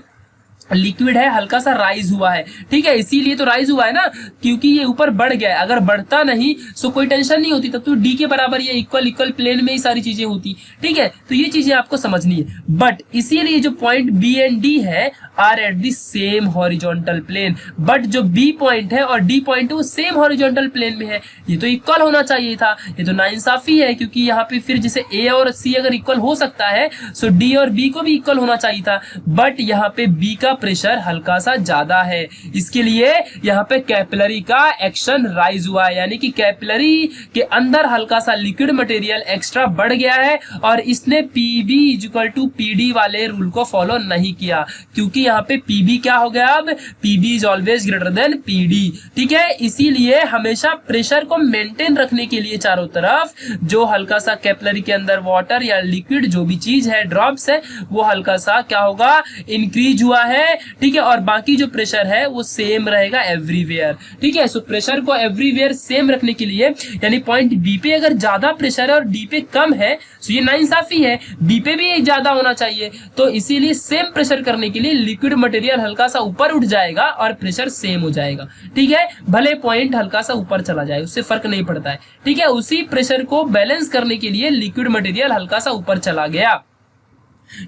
लिक्विड है हल्का सा राइज हुआ है। ठीक है, इसीलिए तो राइज हुआ है ना, क्योंकि ये ऊपर बढ़ गया है। अगर बढ़ता नहीं सो कोई टेंशन नहीं होती, तब तो डी के बराबर ये इक्वल प्लेन में ही सारी चीजें होती। ठीक है, तो ये चीजें आपको समझनी है। बट इसीलिए जो पॉइंट बी एंड डी है are at the same horizontal plane, but जो बी पॉइंट है और डी पॉइंट है वो सेम हॉरिजॉन्टल प्लेन में है। ये तो इक्वल होना चाहिए था, ये तो नाइंसाफी है, क्योंकि यहाँ पे फिर जैसे ए और सी अगर इक्वल हो सकता है सो डी और बी को भी इक्वल होना चाहिए था, बट यहाँ पे बी का प्रेशर हल्का सा ज्यादा है, इसके लिए यहाँ पे कैपिलरी का एक्शन राइज हुआ है, यानी कि कैपिलरी के अंदर हल्का सा लिक्विड मटेरियल एक्स्ट्रा बढ़ गया है, और इसने पीबी इक्वल टू पीडी वाले रूल को फॉलो नहीं किया, क्योंकि यहाँ पे पीबी क्या हो गया? अब PB is always greater than PD. ठीक है, इसीलिए हमेशा प्रेशर को मेंटेन रखने के लिए चारों तरफ जो हल्का सा कैपिलरी के अंदर वाटर या लिक्विड जो भी चीज है, ड्रॉप्स है, वो हल्का सा क्या होगा? इंक्रीज हुआ है। ठीक है, और बाकी जो प्रेशर है वो सेम रहेगा एवरीवेयर। ठीक है, सो प्रेशर को एवरीवेयर सेम रखने के लिए, यानी पॉइंट बी पे अगर ज्यादा प्रेशर है और डी पे कम है सो ये नाइंसाफी है, बी पे भी ज्यादा होना चाहिए, तो इसीलिए सेम प्रेशर करने के लिए लिक्विड मटेरियल हल्का सा ऊपर उठ जाएगा और प्रेशर सेम हो जाएगा। ठीक है, भले पॉइंट हल्का सा ऊपर चला जाए उससे फर्क नहीं पड़ता है। ठीक है, उसी प्रेशर को बैलेंस करने के लिए लिक्विड मटेरियल हल्का सा ऊपर चला गया।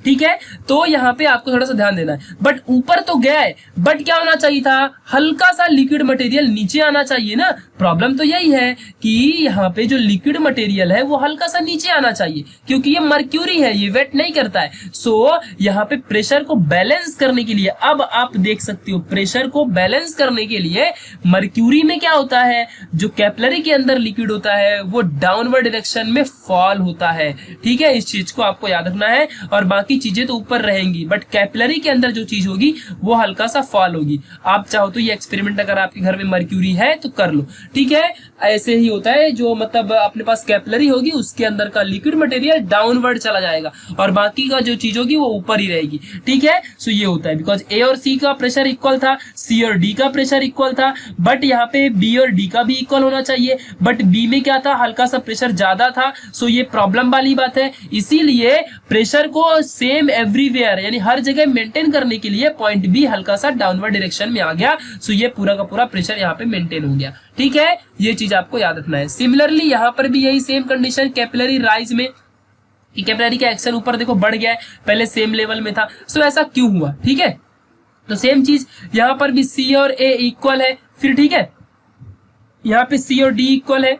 ठीक है, तो यहाँ पे आपको थोड़ा सा ध्यान देना है, बट ऊपर तो गया है, बट क्या होना चाहिए था? हल्का सा लिक्विड मटेरियल नीचे आना चाहिए ना। प्रॉब्लम तो यही है कि यहाँ पे जो लिक्विड मटेरियल है वो हल्का सा नीचे आना चाहिए, क्योंकि ये मर्क्यूरी है, ये वेट नहीं करता है। सो यहाँ पे प्रेशर को बैलेंस करने के लिए, अब आप देख सकते हो प्रेशर को बैलेंस करने के लिए मर्क्यूरी में क्या होता है? जो कैपिलरी के अंदर लिक्विड होता है वो डाउनवर्ड डायरेक्शन में फॉल होता है। ठीक है, इस चीज को आपको याद रखना है, और बाकी चीजें तो ऊपर रहेंगी, बट कैपिलरी के अंदर जो चीज होगी वो हल्का सा फॉल होगी। आप चाहो तो ये एक्सपेरिमेंट अगर आपके घर में मर्क्यूरी है तो कर लो। ठीक है, ऐसे ही होता है, जो मतलब अपने पास कैपिलरी होगी उसके अंदर का लिक्विड मटेरियल डाउनवर्ड चला जाएगा और बाकी का जो चीज होगी वो ऊपर ही रहेगी। ठीक है, सो ये होता है बिकॉज ए और सी का प्रेशर इक्वल था, सी और डी का प्रेशर इक्वल था, बट यहाँ पे बी और डी का भी इक्वल होना चाहिए, बट बी में क्या था? हल्का सा प्रेशर ज्यादा था। सो ये प्रॉब्लम वाली बात है, इसीलिए प्रेशर को सेम एवरीवेयर यानी हर जगह मेंटेन करने के लिए पॉइंट बी हल्का सा डाउनवर्ड डायरेक्शन में आ गया। सो ये पूरा का पूरा प्रेशर यहाँ पे मेंटेन हो गया। ठीक है, ये चीज आपको याद रखना है। सिमिलरली यहाँ पर भी यही सेम कंडीशन कैपिलरी राइज में, कि कैपिलरी का एक्शन ऊपर देखो बढ़ गया है, पहले सेम लेवल में था। सो ऐसा क्यों हुआ, ठीक है। तो सेम चीज यहाँ पर भी सी और ए इक्वल है, फिर ठीक है यहाँ पे सी और डी इक्वल है,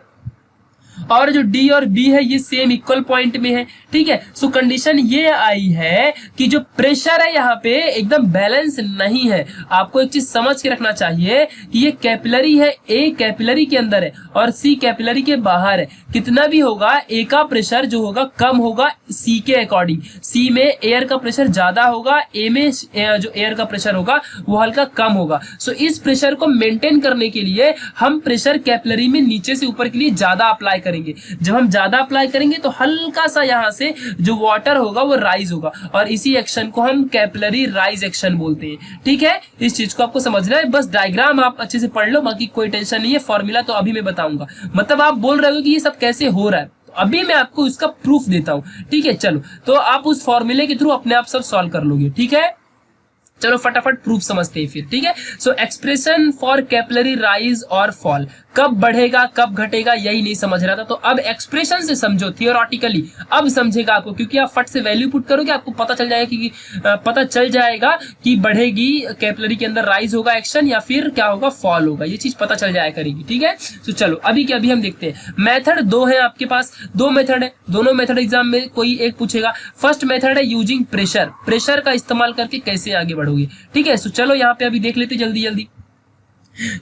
और जो डी और बी है ये सेम इक्वल पॉइंट में है, ठीक है। सो कंडीशन ये आई है कि जो प्रेशर है यहाँ पे एकदम बैलेंस नहीं है। आपको एक चीज समझ के रखना चाहिए कि ये कैपिलरी है, ए कैपिलरी के अंदर है और सी कैपिलरी के बाहर है। कितना भी होगा ए का प्रेशर जो होगा कम होगा सी के अकॉर्डिंग। सी में एयर का प्रेशर ज्यादा होगा, ए में जो एयर का प्रेशर होगा वो हल्का कम होगा। सो इस प्रेशर को मेंटेन करने के लिए हम प्रेशर कैपिलरी में नीचे से ऊपर के लिए ज्यादा अप्लाई करेंगे। जब हम ज्यादा अप्लाई करेंगे तो हल्का सा यहां से जो वाटर होगा वो राइज होगा, और इसी एक्शन को हम कैपिलरी राइज एक्शन बोलते हैं, ठीक है। इस चीज को आपको समझना है, बस डायग्राम आप अच्छे से पढ़ लो, बाकी कोई टेंशन नहीं है। फॉर्मूला तो अभी मैं बताऊंगा, मतलब आप बोल रहे हो कि ये सब कैसे हो रहा है, तो अभी मैं आपको इसका प्रूफ देता हूं, ठीक है। चलो तो आप उस फॉर्मूले के थ्रू अपने आप सब सॉल्व कर लोगे, ठीक है। चलो फटाफट प्रूफ समझते हैं फिर, ठीक है। सो एक्सप्रेशन फॉर कैपिलरी राइज और फॉल, कब बढ़ेगा कब घटेगा यही नहीं समझ रहा था, तो अब एक्सप्रेशन से समझो, थियोरेटिकली अब समझेगा आपको, क्योंकि आप फट से वैल्यू पुट करोगे आपको पता चल जाएगा कि बढ़ेगी कैपिलरी के अंदर राइज होगा एक्शन या फिर क्या होगा फॉल होगा, ये चीज पता चल जाया करेगी, ठीक है। तो चलो अभी के अभी हम देखते हैं। मेथड दो है आपके पास, दो मेथड है, दोनों मेथड एग्जाम में कोई एक पूछेगा। फर्स्ट मेथड है यूजिंग प्रेशर, प्रेशर का इस्तेमाल करके कैसे आगे बढ़ोगे, ठीक है। सो चलो यहाँ पे अभी देख लेते जल्दी जल्दी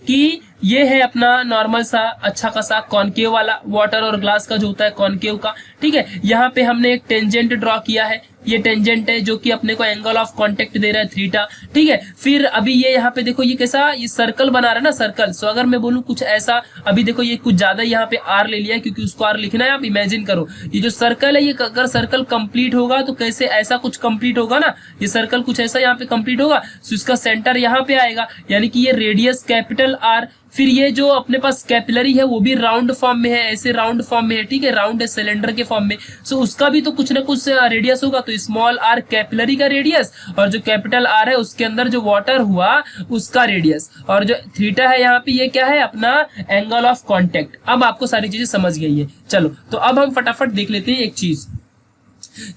कि ये है अपना नॉर्मल सा अच्छा खासा कॉनकेव वाला वाटर और ग्लास का जो होता है कॉनकेव का, ठीक है। यहाँ पे हमने एक टेंजेंट ड्रॉ किया है, ये टेंजेंट है जो कि अपने को एंगल ऑफ कांटेक्ट दे रहा है थीटा, ठीक है। फिर अभी ये यहाँ पे देखो ये कैसा ये सर्कल बना रहा है ना, सर्कल। सो अगर मैं बोलूँ कुछ ऐसा, अभी देखो ये कुछ ज्यादा यहाँ पे आर ले लिया क्योंकि उसको आर लिखना है। आप इमेजिन करो ये जो सर्कल है ये अगर सर्कल कंप्लीट होगा तो कैसे ऐसा कुछ कंप्लीट होगा ना, ये सर्कल कुछ ऐसा यहाँ पे कंप्लीट होगा। सो इसका सेंटर यहाँ पे आएगा, यानी कि ये रेडियस कैपिटल आर। फिर ये जो अपने पास कैपिलरी है वो भी राउंड फॉर्म में है, ऐसे राउंड फॉर्म में है, ठीक है, राउंड है सिलेंडर के फॉर्म में। सो उसका भी तो कुछ ना कुछ रेडियस होगा, तो स्मॉल आर कैपिलरी का रेडियस और जो कैपिटल आर है उसके अंदर जो वाटर हुआ उसका रेडियस, और जो थीटा है यहाँ पे ये क्या है अपना एंगल ऑफ कांटेक्ट। अब आपको सारी चीजें समझ गई है। चलो तो अब हम फटाफट देख लेते हैं एक चीज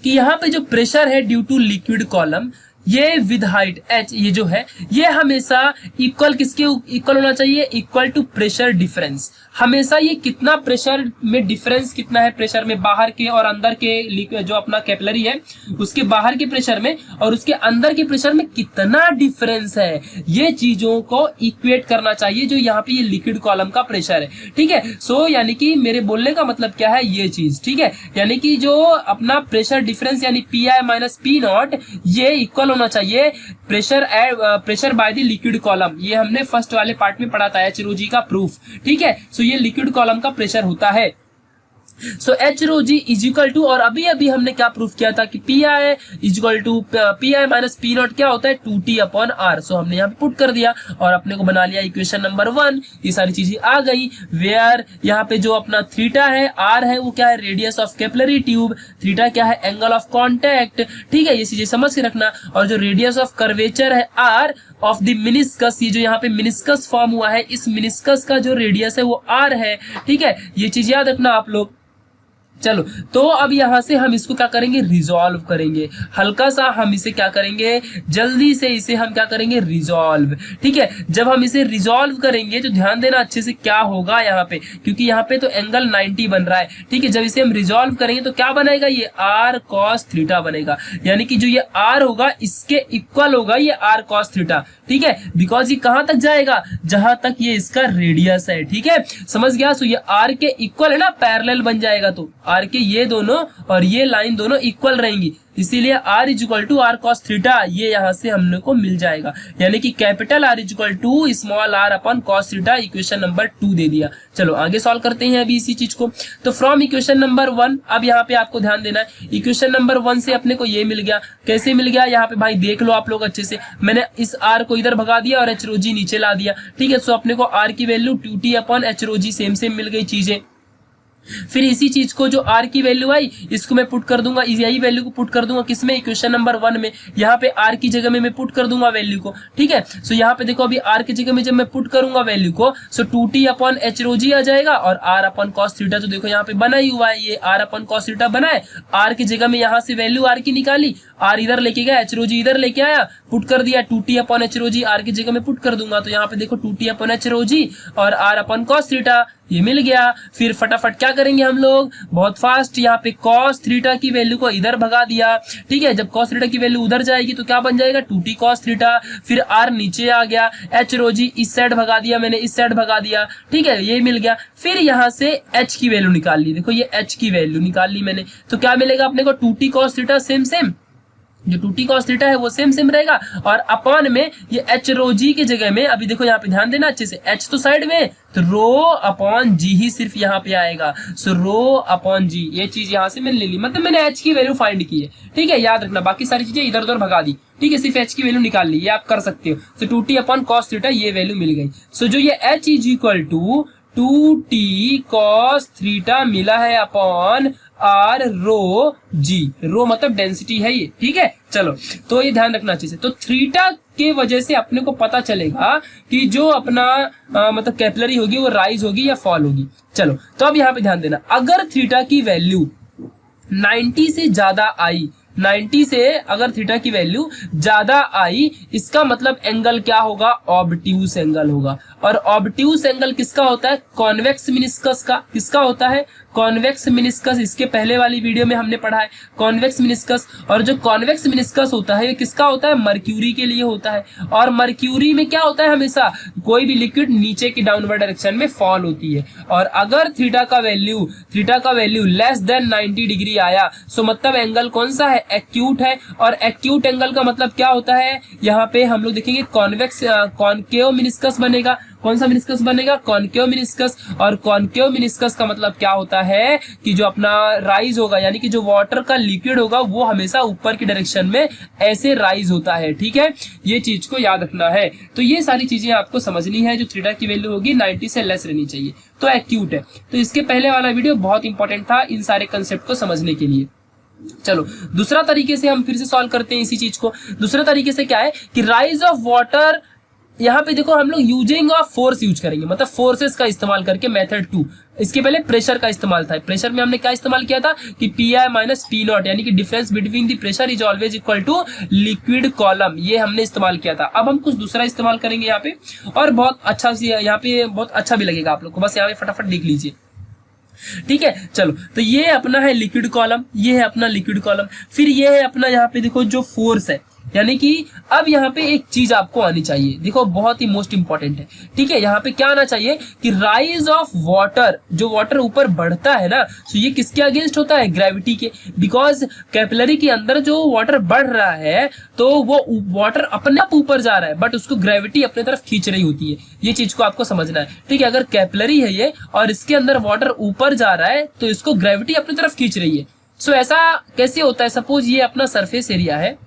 कि यहाँ पे जो प्रेशर है ड्यू टू लिक्विड कॉलम, ये विद हाइट h ये जो है ये हमेशा इक्वल किसके इक्वल होना चाहिए, इक्वल टू प्रेशर डिफरेंस। हमेशा ये कितना प्रेशर में डिफरेंस कितना है, प्रेशर में बाहर के और अंदर के जो अपना कैपिलरी है उसके बाहर के प्रेशर में और उसके अंदर के प्रेशर में कितना डिफरेंस है, ये चीजों को इक्वेट करना चाहिए जो यहाँ पे ये लिक्विड कॉलम का प्रेशर है, ठीक है। सो यानी कि मेरे बोलने का मतलब क्या है ये चीज, ठीक है, यानी कि जो अपना प्रेशर डिफरेंस यानी P I minus P not ये इक्वल होना चाहिए pressure by the liquid column. ये हमने फर्स्ट वाले पार्ट में पढ़ा था एच रो जी का प्रूफ, ठीक है। सो ये लिक्विड कॉलम का प्रेशर होता है। So H rho G is equal to, और अभी अभी हमने क्या प्रूफ किया था कि P I is equal to P I minus P nought क्या होता है 2t अपॉन आर। सो हमने यहाँ पे पुट कर दिया और अपने को बना लिया इक्वेशन नंबर 1। ये सारी चीजें आ गई। वेयर यहाँ पे जो अपना थीटा है आर है वो क्या है radius of capillary tube, theta क्या है एंगल ऑफ कॉन्टेक्ट, ठीक है, ये चीजें समझ के रखना। और जो रेडियस ऑफ कर्वेचर है आर ऑफ द मिनिस्कस, ये जो यहाँ पे मिनिस्कस फॉर्म हुआ है इस मिनिस्कस का जो रेडियस है वो आर है, ठीक है, ये चीज याद रखना आप लोग। चलो तो अब यहां से हम इसको क्या करेंगे रिजॉल्व करेंगे, हल्का सा हम इसे क्या करेंगे जल्दी से इसे हम क्या करेंगे रिजॉल्व, ठीक है। जब हम इसे रिजॉल्व करेंगे तो ध्यान देना अच्छे से क्या होगा यहाँ पे, क्योंकि यहाँ पे तो एंगल 90 बन रहा है, ठीक है। जब इसे हम रिजॉल्व करेंगे तो क्या बनेगा ये आर कॉस थीटा बनेगा, यानी कि जो ये आर होगा इसके इक्वल होगा ये आर कॉस थीटा, ठीक है, बिकॉज ये कहां तक जाएगा जहां तक ये इसका रेडियस है, ठीक है, समझ गया। सो ये आर के इक्वल है ना, पैरेलल बन जाएगा, तो आर के ये दोनों और ये लाइन दोनों इक्वल रहेंगी, इसीलिए R is equal to R cos theta ये यहां से हमने को मिल जाएगा, यानी कि capital R is equal to small R upon cos theta, equation number 2 दे दिया। चलो आगे सॉल्व करते हैं अभी इसी चीज को। तो फ्रॉम इक्वेशन नंबर 1, अब यहाँ पे आपको ध्यान देना है इक्वेशन नंबर 1 से अपने को ये मिल गया, कैसे मिल गया यहाँ पे भाई देख लो आप लोग अच्छे से, मैंने इस आर को इधर भगा दिया और एच रो जी नीचे ला दिया, ठीक है। सो अपने को आर की value 2t upon H rho जी सेम सेम मिल गई चीजें। फिर इसी चीज को जो r की वैल्यू आई इसको मैं पुट कर दूंगा, यही वैल्यू को पुट कर दूंगा किसमें, इक्वेशन नंबर 1 में। यहाँ पे r की जगह में मैं पुट कर दूंगा वैल्यू को, ठीक है। सो यहाँ पे देखो अभी r की जगह में जब मैं पुट करूंगा वैल्यू को, सो 2t अपॉन एच रो जी आ जाएगा और r अपॉन कॉस थीटा, तो देखो यहाँ पे बना ही हुआ है, ये r अपॉन कॉस थीटा बना है। r की जगह में यहाँ से वैल्यू r की निकाली, r इधर लेके गया, एच रो जी इधर लेके आया, पुट कर दिया 2t अपॉन एच रो जी, r की जगह में पुट कर दूंगा, तो यहाँ पे देखो 2t अपॉन एच रो जी और r अपॉन कॉस थीटा, ये मिल गया। फिर फटाफट क्या करेंगे हम लोग, बहुत फास्ट, यहाँ पे cos थीटा की वैल्यू को इधर भगा दिया, ठीक है। जब cos थीटा की वैल्यू उधर जाएगी तो क्या बन जाएगा, 2t cos थीटा, फिर r नीचे आ गया, h रो जी इस साइड भगा दिया मैंने, इस साइड भगा दिया, ठीक है, ये मिल गया। फिर यहाँ से h की वैल्यू निकाल ली, देखो ये h की वैल्यू निकाल ली मैंने, तो क्या मिलेगा अपने को, 2t cos theta same same, जो 2t cos थीटा है वो सेम सेम रहेगा, और अपॉन में ये h रो जी की जगह में, अभी देखो यहाँ पे ध्यान देना अच्छे से, h तो साइड में, तो रो अपॉन जी ही सिर्फ यहाँ पे आएगा, सो रो अपॉन जी, ये चीज यहाँ से मैंने ले ली, मतलब मैंने h की वैल्यू फाइंड की है, ठीक है, याद रखना, बाकी सारी चीजें इधर उधर भगा दी, ठीक है, सिर्फ h की वैल्यू निकाल ली, ये आप कर सकते हो। So 2t upon cos theta ये वैल्यू मिल गई। सो जो ये h is equal to 2t cos theta मिला है अपॉन आर रो जी, रो मतलब डेंसिटी है ये, ठीक है। चलो तो ये ध्यान रखना अच्छे से, तो थीटा के वजह से अपने को पता चलेगा कि जो अपना मतलब कैपिलरी होगी वो राइज होगी या फॉल होगी। चलो तो अब यहाँ पे ध्यान देना, अगर थीटा की वैल्यू 90 से ज्यादा आई, 90 से अगर थीटा की वैल्यू ज्यादा आई, इसका मतलब एंगल क्या होगा, ऑब्ट्यूस एंगल होगा। और ऑब्ट्यूस एंगल किसका होता है, कॉन्वेक्स मिनिस्कस का, किसका होता है, कॉन्वेक्स मिनिस्कस, इसके पहले वाली वीडियो में हमने पढ़ा है कॉन्वेक्स मिनिस्कस। और जो कॉन्वेक्स मिनिस्कस होता है ये किसका होता है, मर्क्यूरी के लिए होता है। और मर्क्यूरी में क्या होता है, हमेशा कोई भी लिक्विड नीचे की डाउनवर्ड डायरेक्शन में फॉल होती है। और अगर थीटा का वैल्यू लेस देन 90 डिग्री आया, सो मतलब एंगल कौन सा है, एक्यूट है। और एक्यूट एंगल का मतलब क्या होता है, यहाँ पे हम लोग देखेंगे कॉन्वेक्स कॉनकेव मिनिस्कस बनेगा। कौन सा मिनिस्कस बनेगा, कॉनकेव मिनिस्कस। और कॉनकेव मिनिस्कस का मतलब क्या होता है कि जो अपना राइज होगा, यानी कि जो वाटर का लिक्विड होगा वो हमेशा ऊपर की डायरेक्शन में ऐसे राइज होता है, ठीक है, ये चीज को याद रखना है। तो ये सारी चीजें आपको समझनी है, जो थीटा की वैल्यू होगी 90 से लेस रहनी चाहिए, तो एक्यूट है। तो इसके पहले वाला वीडियो बहुत इंपॉर्टेंट था इन सारे कंसेप्ट को समझने के लिए। चलो दूसरा तरीके से हम फिर से सॉल्व करते हैं इसी चीज को। दूसरा तरीके से क्या है कि राइज ऑफ वाटर, यहाँ पे देखो हम लोग यूजिंग ऑफ फोर्स यूज करेंगे, मतलब फोर्सेस का इस्तेमाल करके, मेथड 2। इसके पहले प्रेशर का इस्तेमाल था, प्रेशर में हमने क्या इस्तेमाल किया था कि P I minus P nought, यानी कि difference between the pressure is always equal to liquid column, ये हमने इस्तेमाल किया था। अब हम कुछ दूसरा इस्तेमाल करेंगे यहाँ पे, और बहुत अच्छा, यहाँ पे बहुत अच्छा भी लगेगा आप लोग को, बस यहाँ पे फटाफट देख लीजिए, ठीक है। चलो तो ये अपना है लिक्विड कॉलम, ये है अपना लिक्विड कॉलम। फिर ये है अपना यहाँ पे देखो जो फोर्स है, यानी कि अब यहाँ पे एक चीज आपको आनी चाहिए, देखो बहुत ही मोस्ट इंपॉर्टेंट है, ठीक है। यहाँ पे क्या आना चाहिए कि राइज ऑफ वाटर, जो वाटर ऊपर बढ़ता है ना, तो ये किसके अगेंस्ट होता है, ग्रेविटी के। बिकॉज कैपिलरी के अंदर जो वाटर बढ़ रहा है तो वो वाटर अपने आप ऊपर जा रहा है, बट उसको ग्रेविटी अपने तरफ खींच रही होती है, ये चीज को आपको समझना है, ठीक है। अगर कैपिलरी है ये और इसके अंदर वाटर ऊपर जा रहा है तो इसको ग्रेविटी अपनी तरफ खींच रही है। सो ऐसा कैसे होता है, सपोज ये अपना सरफेस एरिया है,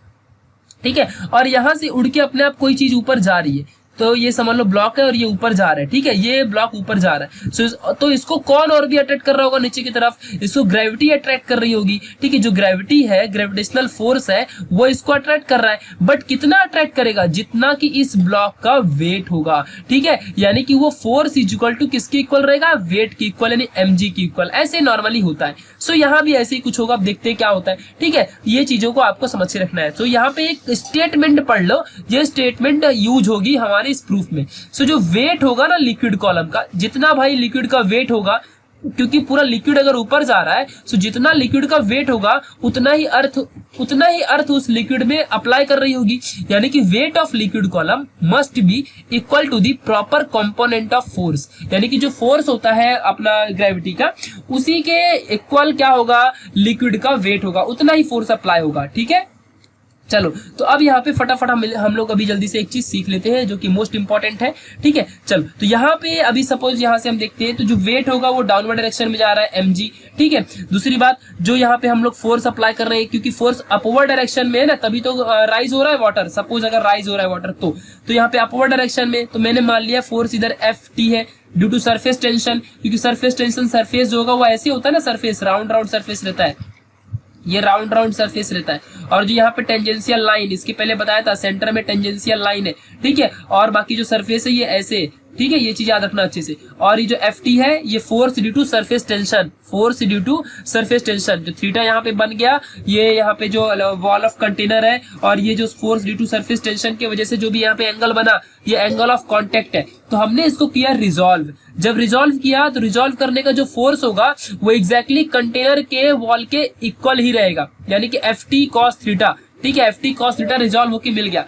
ठीक है, और यहां से उड़ के अपने आप कोई चीज ऊपर जा रही है, तो ये समझ लो ब्लॉक है और ये ऊपर जा रहा है, ठीक है, ये ब्लॉक ऊपर जा रहा है। तो इसको कौन और भी अट्रैक्ट कर रहा होगा नीचे की तरफ, इसको ग्रेविटी अट्रैक्ट कर रही होगी, ठीक है। जो ग्रेविटी है, ग्रेविटेशनल फोर्स है, वो इसको अट्रैक्ट कर रहा है, बट कितना अट्रैक्ट करेगा, जितना कि इस ब्लॉक का वेट होगा, ठीक है। यानी कि वो फोर्स इज इक्वल टू किसके इक्वल रहेगा, वेट की इक्वल, यानी mg की इक्वल, ऐसे नॉर्मली होता है। सो यहाँ भी ऐसे ही कुछ होगा, अब देखते हैं क्या होता है, ठीक है। ये चीजों को आपको समझ के रखना है। तो यहाँ पे एक स्टेटमेंट पढ़ लो, ये स्टेटमेंट यूज होगी हमारे इस प्रूफ में। सो जो वेट होगा ना लिक्विड कॉलम का, जितना भाई लिक्विड का वेट होगा, क्योंकि पूरा लिक्विड अगर ऊपर जा रहा है, सो जितना लिक्विड का वेट होगा उतना ही अर्थ उस लिक्विड में अप्लाई कर रही होगी, यानी कि weight of liquid column must be equal to the proper component of force, यानी कि जो फोर्स होता है अपना ग्रेविटी का, उसी के इक्वल क्या होगा, लिक्विड का वेट होगा, उतना ही फोर्स अप्लाई होगा, ठीक है। चलो तो अब यहाँ पे फटाफट हम लोग अभी जल्दी से एक चीज सीख लेते हैं जो कि मोस्ट इंपॉर्टेंट है। ठीक है, चलो तो यहाँ पे अभी सपोज यहाँ से हम देखते हैं तो जो वेट होगा वो डाउनवर्ड डायरेक्शन में जा रहा है mg। ठीक है, दूसरी बात जो यहाँ पे हम लोग फोर्स अप्लाई कर रहे हैं क्योंकि फोर्स अपवर्ड डायरेक्शन में है ना, तभी तो राइज हो रहा है वाटर। सपोज अगर राइज हो रहा है वाटर तो यहाँ पे अपवर्ड डायरेक्शन में, तो मैंने मान लिया फोर्स इधर Ft है ड्यू टू सरफेस टेंशन, क्योंकि सरफेस टेंशन सरफेस जो होगा वो ऐसे होता है ना, सरफेस राउंड राउंड सरफेस रहता है, ये राउंड राउंड सरफेस रहता है। और जो यहाँ पे टेंजेंशियल लाइन, इसके पहले बताया था सेंटर में टेंजेंशियल लाइन है। ठीक है, और बाकी जो सरफेस है ये ऐसे, ठीक है, ये चीज याद रखना अच्छे से। और ये जो Ft है ये force due to surface tension, force due to surface tension. जो थीटा यहाँ पे बन गया, ये यहाँ पे जो वॉल ऑफ कंटेनर है, और ये जो force due to surface tension की वजह से जो भी यहाँ पे एंगल बना, ये एंगल ऑफ कांटेक्ट है। तो हमने इसको किया रिजॉल्व। जब रिजॉल्व किया तो रिजॉल्व करने का जो फोर्स होगा वो एग्जैक्टली कंटेनर के वॉल के इक्वल ही रहेगा, यानी कि Ft cos थीटा। ठीक है, Ft cos थीटा रिजॉल्व होके मिल गया।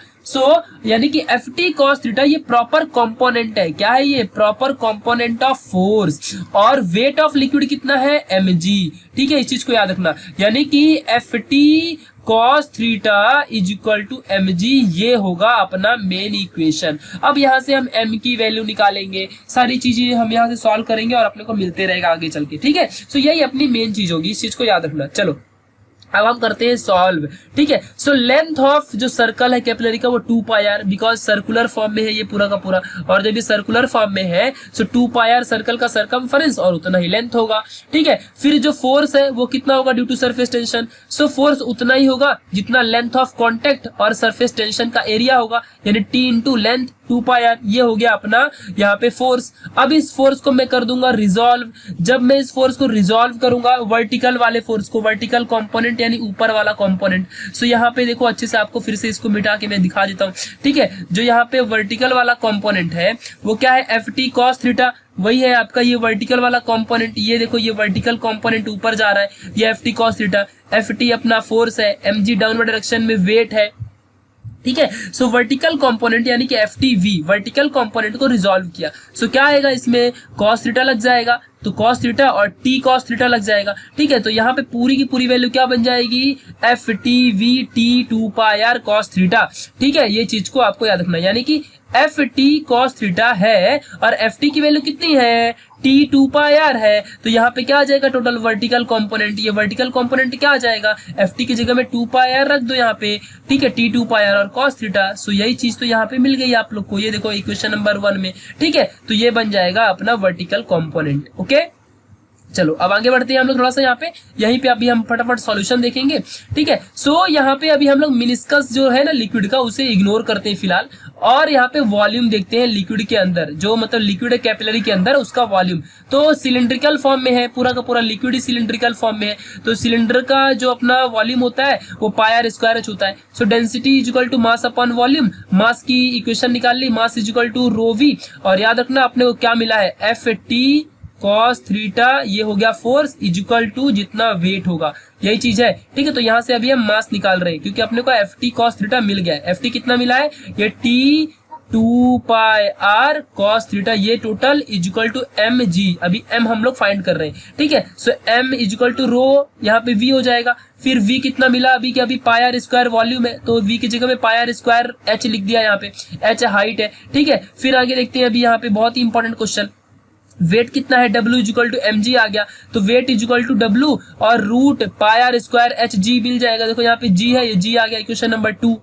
यानी कि Ft cos थीटा ये प्रॉपर कंपोनेंट है। क्या है ये? Proper component of force. और वेट ऑफ लिक्विड कितना है? mg। ठीक है, इस चीज को याद रखना, यानी कि Ft cos theta is equal to mg, ये होगा अपना मेन इक्वेशन। अब यहाँ से हम m की वैल्यू निकालेंगे, सारी चीजें हम यहाँ से सॉल्व करेंगे और अपने को मिलते रहेगा आगे चल के। ठीक है, सो यही अपनी मेन चीज होगी, इस चीज को याद रखना। चलो अब हम करते हैं सॉल्व। ठीक है, सो लेंथ ऑफ जो सर्कल है कैपिलरी का वो 2πr, बिकॉज सर्कुलर फॉर्म में है ये पूरा का पूरा, और जब ये सर्कुलर फॉर्म में है सो 2πr सर्कल का सरकमफरेंस और उतना ही लेंथ होगा। ठीक है, फिर जो फोर्स है वो कितना होगा due to surface tension, so force उतना ही होगा जितना लेंथ ऑफ कॉन्टेक्ट और सरफेस टेंशन का एरिया होगा, यानी t इंटू लेंथ 2πr। ये हो गया अपना यहाँ पे फोर्स। अब इस फोर्स को मैं कर दूंगा रिजॉल्व। जब मैं इस फोर्स को रिजॉल्व करूंगा वर्टिकल वाले फोर्स को, वर्टिकल कंपोनेंट यानी ऊपर वाला कंपोनेंट, सो यहाँ पे देखो अच्छे से, आपको फिर से इसको मिटा के मैं दिखा देता हूँ। ठीक है, जो यहाँ पे वर्टिकल वाला कंपोनेंट है वो क्या है? Ft cos थीटा, वही है आपका ये वर्टिकल वाला कंपोनेंट। ये देखो ये वर्टिकल कंपोनेंट ऊपर जा रहा है, ये Ft cos थीटा। Ft अपना फोर्स है, mg डाउनवर्ड डायरेक्शन में वेट है। ठीक है, सो वर्टिकल कंपोनेंट यानी कि FTV वर्टिकल कंपोनेंट को रिजॉल्व किया, सो क्या आएगा इसमें? cos थीटा लग जाएगा, तो cos थीटा और t cos थीटा लग जाएगा। ठीक है, तो यहाँ पे पूरी की पूरी वैल्यू क्या बन जाएगी? FTV t 2πr cos theta. ठीक है, ये चीज को आपको याद रखना, यानी कि Ft cos थीटा है और Ft की वैल्यू कितनी है? t 2πr है। तो यहाँ पे क्या आ जाएगा टोटल वर्टिकल कंपोनेंट? ये वर्टिकल कंपोनेंट क्या आ जाएगा? Ft की जगह में 2πr रख दो यहाँ पे। ठीक है, t 2πr और cos थीटा। सो यही चीज तो यहाँ पे मिल गई आप लोग को, ये देखो इक्वेशन नंबर 1 में। ठीक है, तो ये बन जाएगा अपना वर्टिकल कंपोनेंट। ओके, चलो अब आगे बढ़ते हैं हम लोग थोड़ा सा यहाँ पे, यहीं पे अभी हम फटाफट सॉल्यूशन देखेंगे। ठीक है, सो यहाँ पे अभी हम लोग मिनिस्कस जो है ना लिक्विड का, उसे इग्नोर करते हैं फिलहाल, और यहाँ पे वॉल्यूम देखते हैं लिक्विड के अंदर, जो मतलब लिक्विड है कैपिलरी के अंदर उसका वॉल्यूम। तो सिलिंड्रिकल फॉर्म में है, पूरा का पूरा लिक्विड ही सिलिंड्रिकल फॉर्म में है, तो सिलिंडर का जो अपना वॉल्यूम होता है वो πr² होता है। So density is equal to mass upon volume, mass की इक्वेशन निकाल ली, mass is equal to rho v, और याद रखना अपने को क्या मिला है? Ft cos थीटा, ये हो गया फोर्स इज इक्वल टू जितना वेट होगा, यही चीज है। ठीक है, तो यहाँ से अभी हम मास निकाल रहे हैं क्योंकि अपने को Ft cos थीटा मिल गया है। Ft कितना मिला है? ये t 2πr cos थीटा, ये total is equal to mg। अभी m हम लोग फाइंड कर रहे हैं। ठीक है, सो m इज इक्वल टू रो, यहाँ पे v हो जाएगा। फिर v कितना मिला अभी? कि अभी πr² वॉल्यूम है, तो v की जगह में πr² h लिख दिया, यहाँ पे h हाइट है। ठीक है, फिर आगे देखते हैं, अभी यहाँ पे बहुत ही इंपॉर्टेंट क्वेश्चन, वेट कितना है? W is equal to mg आ गया, तो weight is equal to W और रूट πr² hg मिल जाएगा। देखो यहाँ पे g है, ये g आ गया इक्वेशन नंबर 2।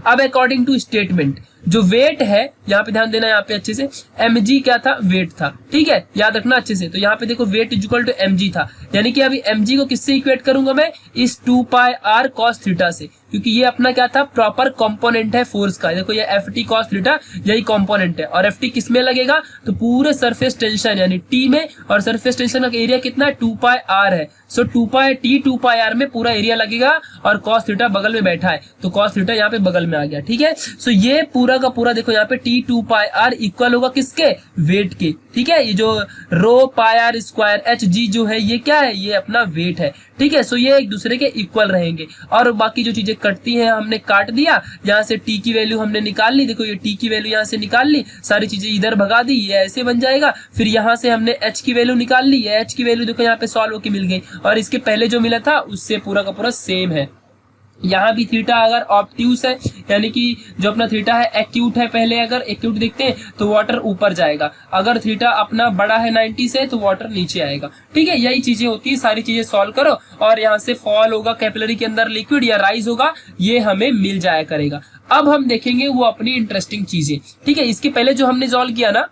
अब अकॉर्डिंग टू स्टेटमेंट जो वेट है, यहाँ पे ध्यान देना, यहाँ पे अच्छे से, mg क्या था? वेट था। ठीक है, याद रखना अच्छे से। तो यहाँ पे देखो weight is equal to mg था, यानी कि अभी mg को किससे इक्वेट करूंगा मैं? इस 2πr cos थीटा से, क्योंकि ये अपना क्या था? प्रॉपर कंपोनेंट है फोर्स का। देखो ये Ft cos थीटा यही कंपोनेंट है, और Ft किस में लगेगा? तो पूरे सरफेस टेंशन यानी t में, और सरफेस टेंशन का एरिया कितना है? 2πr है। सो 2πr में पूरा एरिया लगेगा, और cos थीटा बगल में बैठा है, तो cos थीटा यहाँ पे बगल में आ गया। ठीक है, सो ये पूरा का पूरा देखो यहाँ पे t 2πr इक्वल होगा किसके? वेट के। ठीक है, ये जो रो πr² hg जो है ये क्या है? ये अपना वेट है। ठीक है, सो ये एक दूसरे के इक्वल रहेंगे, और बाकी जो चीजें कटती हैं हमने काट दिया। यहाँ से t की वैल्यू हमने निकाल ली, देखो ये t की वैल्यू यहाँ से निकाल ली, सारी चीजें इधर भगा दी, ये ऐसे बन जाएगा। फिर यहाँ से हमने h की वैल्यू निकाल ली, ये h की वैल्यू देखो यहाँ पे सॉल्व होके मिल गई, और इसके पहले जो मिला था उससे पूरा का पूरा सेम है। यहाँ भी थीटा अगर ऑब्ट्यूस है यानी कि जो अपना थीटा है एक्यूट है, पहले अगर एक्यूट देखते हैं तो वाटर ऊपर जाएगा, अगर थीटा अपना बड़ा है 90 से तो वाटर नीचे आएगा। ठीक है, यही चीजें होती है, सारी चीजें सॉल्व करो और यहाँ से फॉल होगा कैपिलरी के अंदर लिक्विड या राइज होगा, ये हमें मिल जाया करेगा। अब हम देखेंगे वो अपनी इंटरेस्टिंग चीजें। ठीक है, इसके पहले जो हमने सॉल्व किया ना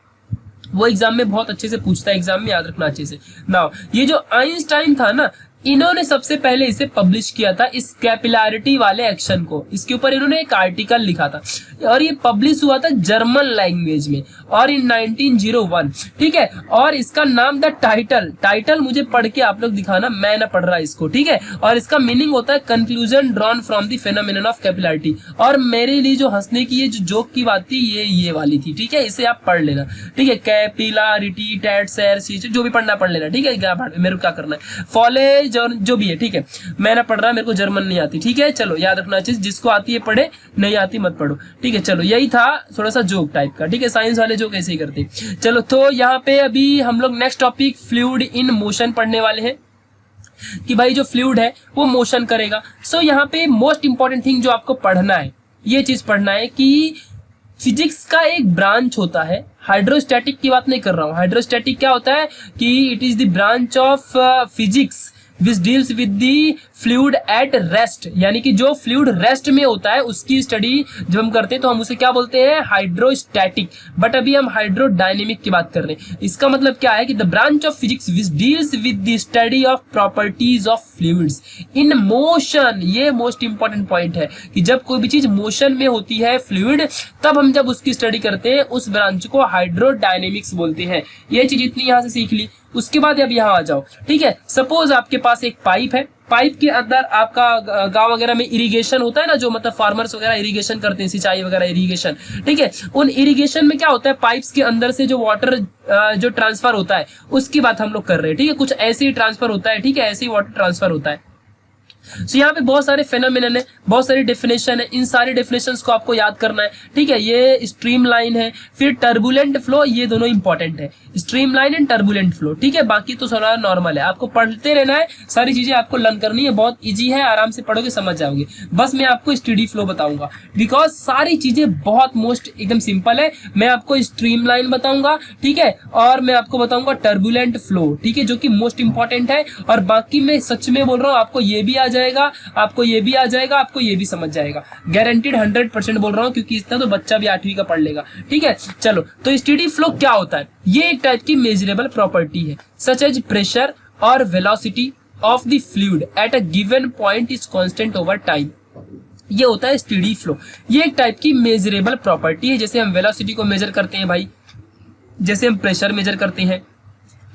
वो एग्जाम में बहुत अच्छे से पूछता है, एग्जाम में याद रखना अच्छे से। नाउ ये जो आइंस्टाइन था ना, इन्होंने सबसे पहले इसे पब्लिश किया था, इस कैपिलैरिटी वाले एक्शन को, इसके ऊपर इन्होंने एक आर्टिकल लिखा था और ये पब्लिश हुआ था जर्मन लैंग्वेज में और इन 1901। ठीक है, और इसका नाम था टाइटल मुझे पढ़ के आप लोग दिखाना, मैं ना पढ़ रहा इसको। ठीक है, और इसका मीनिंग होता है conclusion drawn from the phenomenon of capillarity. और मेरे लिए जो हंसने की ये जो जोक की बात थी ये वाली थी। ठीक है, इसे आप पढ़ लेना। ठीक है, कैपिलैरिटी टैट सैर जो भी पढ़ना पढ़ लेना। ठीक है, मेरे को क्या करना है, फॉलेज जो भी है। ठीक है, मैं ना पढ़ रहा, मेरे को जर्मन नहीं आती। ठीक है, चलो याद रखना चीज, जिसको आती है पढ़े, नहीं आती मत पढ़ो। ठीक है, चलो यही था थोड़ा सा जोक टाइप का। ठीक है, साइंस वाले जोक ऐसे ही करते। चलो तो यहाँ पे अभी हम लोग next topic fluid in motion पढ़ने वाले हैं कि भाई जो फ्लूइड है वो मोशन करेगा। सो यहाँ पे मोस्ट इंपॉर्टेंट थिंग जो आपको पढ़ना है, ये चीज पढ़ना है कि फिजिक्स का एक ब्रांच होता है, हाइड्रोस्टैटिक की बात नहीं कर रहा हूँ। हाइड्रोस्टैटिक क्या होता है कि it is the branch of physics which deals with the fluid at rest, यानी कि जो फ्लूइड रेस्ट में होता है उसकी स्टडी जब हम करते हैं तो हम उसे क्या बोलते हैं, हाइड्रोस्टैटिक। बट अभी हम हाइड्रोडायनेमिक की बात कर रहे हैं। इसका मतलब क्या है कि the branch of physics which deals with the study of properties of fluids in motion. ये मोस्ट इंपॉर्टेंट पॉइंट है कि जब कोई भी चीज मोशन में होती है फ्लूइड, तब हम जब उसकी स्टडी करते हैं उस ब्रांच को हाइड्रोडायनेमिक्स बोलते हैं। ये चीज इतनी यहां से सीख ली। उसके बाद अब यहाँ आ जाओ। ठीक है, सपोज आपके पास एक पाइप है, पाइप के अंदर आपका गांव वगैरह में इरिगेशन होता है ना, जो मतलब फार्मर्स वगैरह इरिगेशन करते हैं, सिंचाई वगैरह इरिगेशन। ठीक है, उन इरिगेशन में क्या होता है, पाइप्स के अंदर से जो वाटर जो ट्रांसफर होता है उसकी बात हम लोग कर रहे हैं। ठीक है, कुछ ऐसे ही ट्रांसफर होता है। ठीक है, ऐसे ही वाटर ट्रांसफर होता है। तो यहाँ पे बहुत सारे फेनोमेनन है, बहुत सारी डेफिनेशन है, इन सारी डेफिनेशंस को आपको याद करना है। ठीक है, ये स्ट्रीम लाइन है, फिर टर्बुलेंट फ्लो, ये दोनों इंपॉर्टेंट है, stream line and turbulent flow. ठीक है, बाकी तो सारा नॉर्मल है, आपको पढ़ते रहना है, सारी चीजें आपको लर्न करनी है, बहुत इजी है, आराम से पढ़ोगे समझ जाओगे। बस मैं आपको स्टडी फ्लो बताऊंगा बिकॉज सारी चीजें बहुत मोस्ट एकदम सिंपल है। मैं आपको स्ट्रीम लाइन बताऊंगा, ठीक है, और मैं आपको बताऊंगा टर्बुलेंट फ्लो। ठीक है, जो कि मोस्ट इंपॉर्टेंट है, और बाकी मैं सच में बोल रहा हूँ, आपको ये भी आ जाएगा, आपको ये भी आ जाएगा, आपको ये भी समझ जाएगा, गारंटीड 100% बोल रहा हूँ, क्योंकि इतना तो बच्चा भी 8वीं का पढ़ लेगा। ठीक है, चलो तो स्टेडी फ्लो क्या होता है, ये एक टाइप की मेजरेबल प्रॉपर्टी है, सच एज प्रेशर और velocity of the fluid at a given point is constant over time. ये होता है स्टेडी फ्लो। ये एक टाइप की मेजरेबल प्रॉपर्टी है, जैसे हम वेलोसिटी को मेजर करते हैं भाई, जैसे हम प्रेशर मेजर करते हैं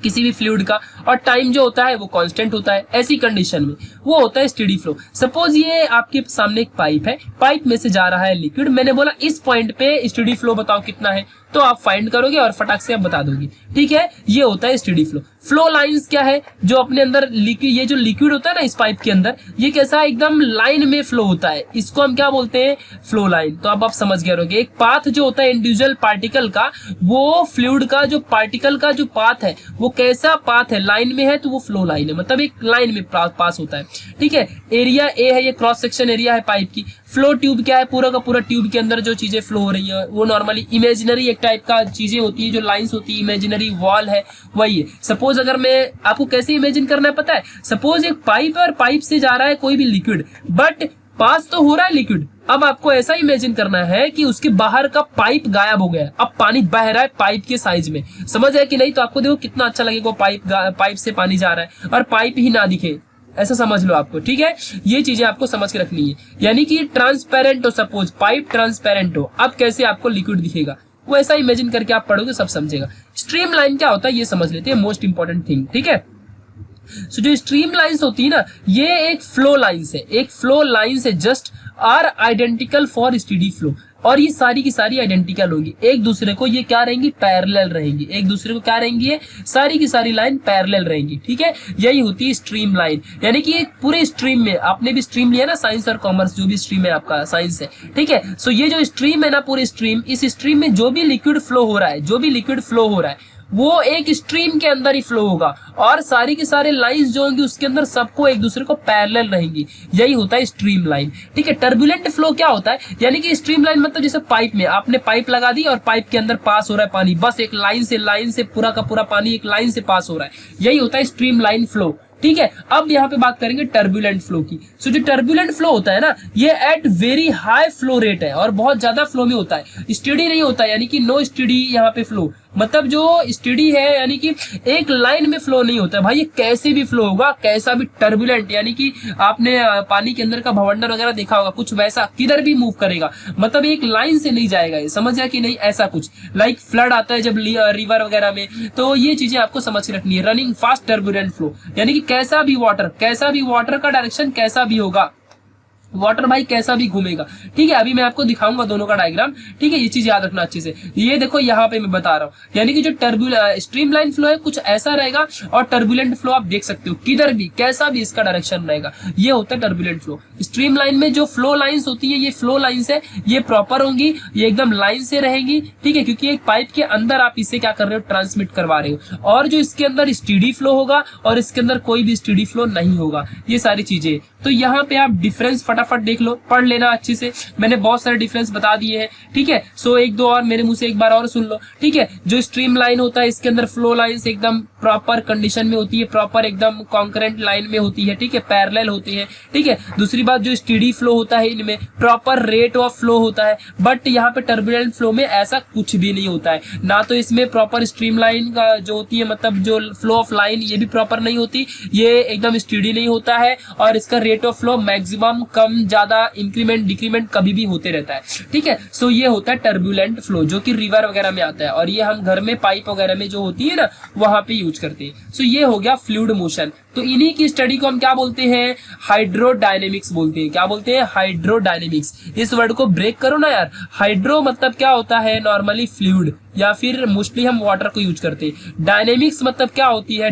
किसी भी फ्लूइड का, और टाइम जो होता है वो कांस्टेंट होता है। ऐसी कंडीशन में वो होता है स्टेडी फ्लो। सपोज ये आपके सामने एक पाइप है, पाइप में से जा रहा है लिक्विड, मैंने बोला इस पॉइंट पे स्टेडी फ्लो बताओ कितना है, तो आप फाइंड करोगे और फटाक से आप बता दोगे। ठीक है, ये होता है स्टेडी फ्लो। फ्लो लाइंस क्या है, जो अपने अंदर लिक्विड, ये जो लिक्विड होता है ना इस पाइप के अंदर, ये कैसा एकदम लाइन में फ्लो होता है, इसको हम क्या बोलते हैं, फ्लो लाइन। तो अब आप समझ गए होंगे, एक पाथ जो होता है इंडिविजुअल पार्टिकल का, वो फ्लूइड का जो पार्टिकल का जो पाथ है वो कैसा पाथ है, लाइन में है, तो वो फ्लो लाइन है, मतलब एक लाइन में पास होता है। ठीक है, एरिया ए है, ये क्रॉस सेक्शन एरिया है पाइप की। फ्लो ट्यूब क्या है, पूरा का पूरा ट्यूब के अंदर जो चीजें फ्लो हो रही है वो नॉर्मली इमेजिनरी एक टाइप का चीजें होती है, जो लाइंस होती है, इमेजिनरी वॉल है, वही है। सपोज अगर मैं आपको कैसे इमेजिन करना है पता है, सपोज एक पाइप है और पाइप से जा रहा है कोई भी लिक्विड, बट पास तो हो रहा है लिक्विड, अब आपको ऐसा इमेजिन करना है कि उसके बाहर का पाइप गायब हो गया, अब पानी बह रहा है पाइप के साइज में, समझ है कि नहीं। तो आपको देखो कितना अच्छा लगेगा, पाइप से पानी जा रहा है और पाइप ही ना दिखे, ऐसा समझ लो आपको। ठीक है, ये चीजें आपको समझ के रखनी है, यानी कि ट्रांसपेरेंट हो, सपोज पाइप ट्रांसपेरेंट हो, अब कैसे आपको लिक्विड दिखेगा, वो ऐसा इमेजिन करके आप पढ़ोगे सब समझेगा। स्ट्रीम लाइन क्या होता है ये समझ लेते हैं, मोस्ट इंपॉर्टेंट थिंग। ठीक है, सो जो स्ट्रीम लाइंस होती है ना, ये एक फ्लो लाइंस है, एक फ्लो लाइंस है, just are identical for steady flow, और ये सारी की सारी आइडेंटिकल होंगी एक दूसरे को, ये क्या रहेंगी, पैरेलल रहेंगी, एक दूसरे को क्या रहेंगी, ये सारी की सारी लाइन पैरेलल रहेंगी। ठीक है, यही होती है स्ट्रीम लाइन, यानी कि एक पूरे स्ट्रीम में, आपने भी स्ट्रीम लिया ना, साइंस और कॉमर्स, जो भी स्ट्रीम है आपका साइंस है। ठीक है, सो ये जो स्ट्रीम है ना, पूरी स्ट्रीम, इस स्ट्रीम में जो भी लिक्विड फ्लो हो रहा है, जो भी लिक्विड फ्लो हो रहा है, वो एक स्ट्रीम के अंदर ही फ्लो होगा और सारी की सारी लाइंस जो होंगी उसके अंदर सबको एक दूसरे को पैरेलल रहेंगी, यही होता है स्ट्रीम लाइन। ठीक है, टर्बुलेंट फ्लो क्या होता है, यानी कि स्ट्रीम लाइन मतलब जैसे पाइप में आपने पाइप लगा दी और पाइप के अंदर पास हो रहा है पानी, बस एक लाइन से पूरा का पूरा पानी एक लाइन से पास हो रहा है, यही होता है स्ट्रीम लाइन फ्लो। ठीक है, अब यहाँ पे बात करेंगे टर्बुलेंट फ्लो की। सो जो टर्बुलेंट फ्लो होता है ना, ये at very high flow rate है और बहुत ज्यादा फ्लो में होता है, स्टेडी नहीं होता है, यानी कि नो स्टेडी यहाँ पे फ्लो, मतलब जो स्टेडी है यानी कि एक लाइन में फ्लो नहीं होता है भाई, ये कैसे भी फ्लो होगा, कैसा भी टर्बुलेंट, यानी कि आपने पानी के अंदर का भवंडर वगैरह देखा होगा, कुछ वैसा किधर भी मूव करेगा, मतलब एक लाइन से नहीं जाएगा, ये समझ गया कि नहीं, ऐसा कुछ लाइक फ्लड आता है जब रिवर वगैरह में, तो ये चीजें आपको समझ के रखनी है। रनिंग फास्ट टर्बुलेंट फ्लो, यानी कि कैसा भी वाटर का डायरेक्शन कैसा भी होगा, वाटर भाई कैसा भी घूमेगा। ठीक है, अभी मैं आपको दिखाऊंगा दोनों का डायग्राम। ठीक है, ये चीज याद रखना अच्छे से। ये देखो यहाँ पे मैं बता रहा हूँ, यानी कि जो स्ट्रीम लाइन फ्लो है कुछ ऐसा रहेगा और टर्बुलेंट फ्लो आप देख सकते हो किधर भी कैसा भी इसका डायरेक्शन रहेगा, ये होता है टर्बुलेंट फ्लो। स्ट्रीम लाइन में जो फ्लो लाइंस होती है, ये फ्लो लाइंस है, ये प्रॉपर होंगी, ये एकदम लाइन से रहेंगी। ठीक है, क्योंकि एक पाइप के अंदर आप इसे क्या कर रहे हो, ट्रांसमिट करवा रहे हो, और जो इसके अंदर स्टेडी फ्लो होगा और इसके अंदर कोई भी स्टेडी फ्लो नहीं होगा, ये सारी चीजें। तो यहाँ पे आप डिफरेंस फटाफट देख लो, पढ़ लेना अच्छे से, मैंने बहुत सारे डिफरेंस बता दिए हैं। ठीक है, सो एक दो और मेरे मुंह से एक बार और सुन लो। ठीक है, जो स्ट्रीम लाइन होता है इसके अंदर फ्लो लाइंस एकदम प्रॉपर कंडीशन में होती है, प्रॉपर एकदम कॉन्करेंट लाइन में होती है। ठीक है, पैरेलल होती है। ठीक है, दूसरी बात जो स्टेडी फ्लो होता है इनमें प्रॉपर रेट ऑफ फ्लो होता है, बट यहाँ पे टर्बुलेंट फ्लो में ऐसा कुछ भी नहीं होता है, ना तो इसमें प्रॉपर स्ट्रीम लाइन का जो होती है, मतलब जो फ्लो ऑफ लाइन ये भी प्रॉपर नहीं होती, ये एकदम स्टेडी नहीं होता है, और इसका रेट ऑफ फ्लो मैक्सिमम कम ज्यादा इंक्रीमेंट डिक्रीमेंट कभी भी होते रहता है। ठीक है, सो ये होता है टर्बुलेंट फ्लो जो कि रिवर वगैरह में आता है, और ये हम घर में पाइप वगैरह में जो होती है ना वहां पे यूज करते हैं। सो ये हो गया फ्लूइड मोशन। तो इन्हीं की स्टडी को हम क्या बोलते हैं, हाइड्रोडायनेमिक्स बोलते हैं। क्या बोलते हैं, हाइड्रोडायनेमिक्स। इस वर्ड को ब्रेक करो ना यार, हाइड्रो मतलब क्या होता है, नॉर्मली फ्लूइड, या फिर मोस्टली हम वाटर को यूज करते हैं। डायनेमिक्स मतलब क्या होती है,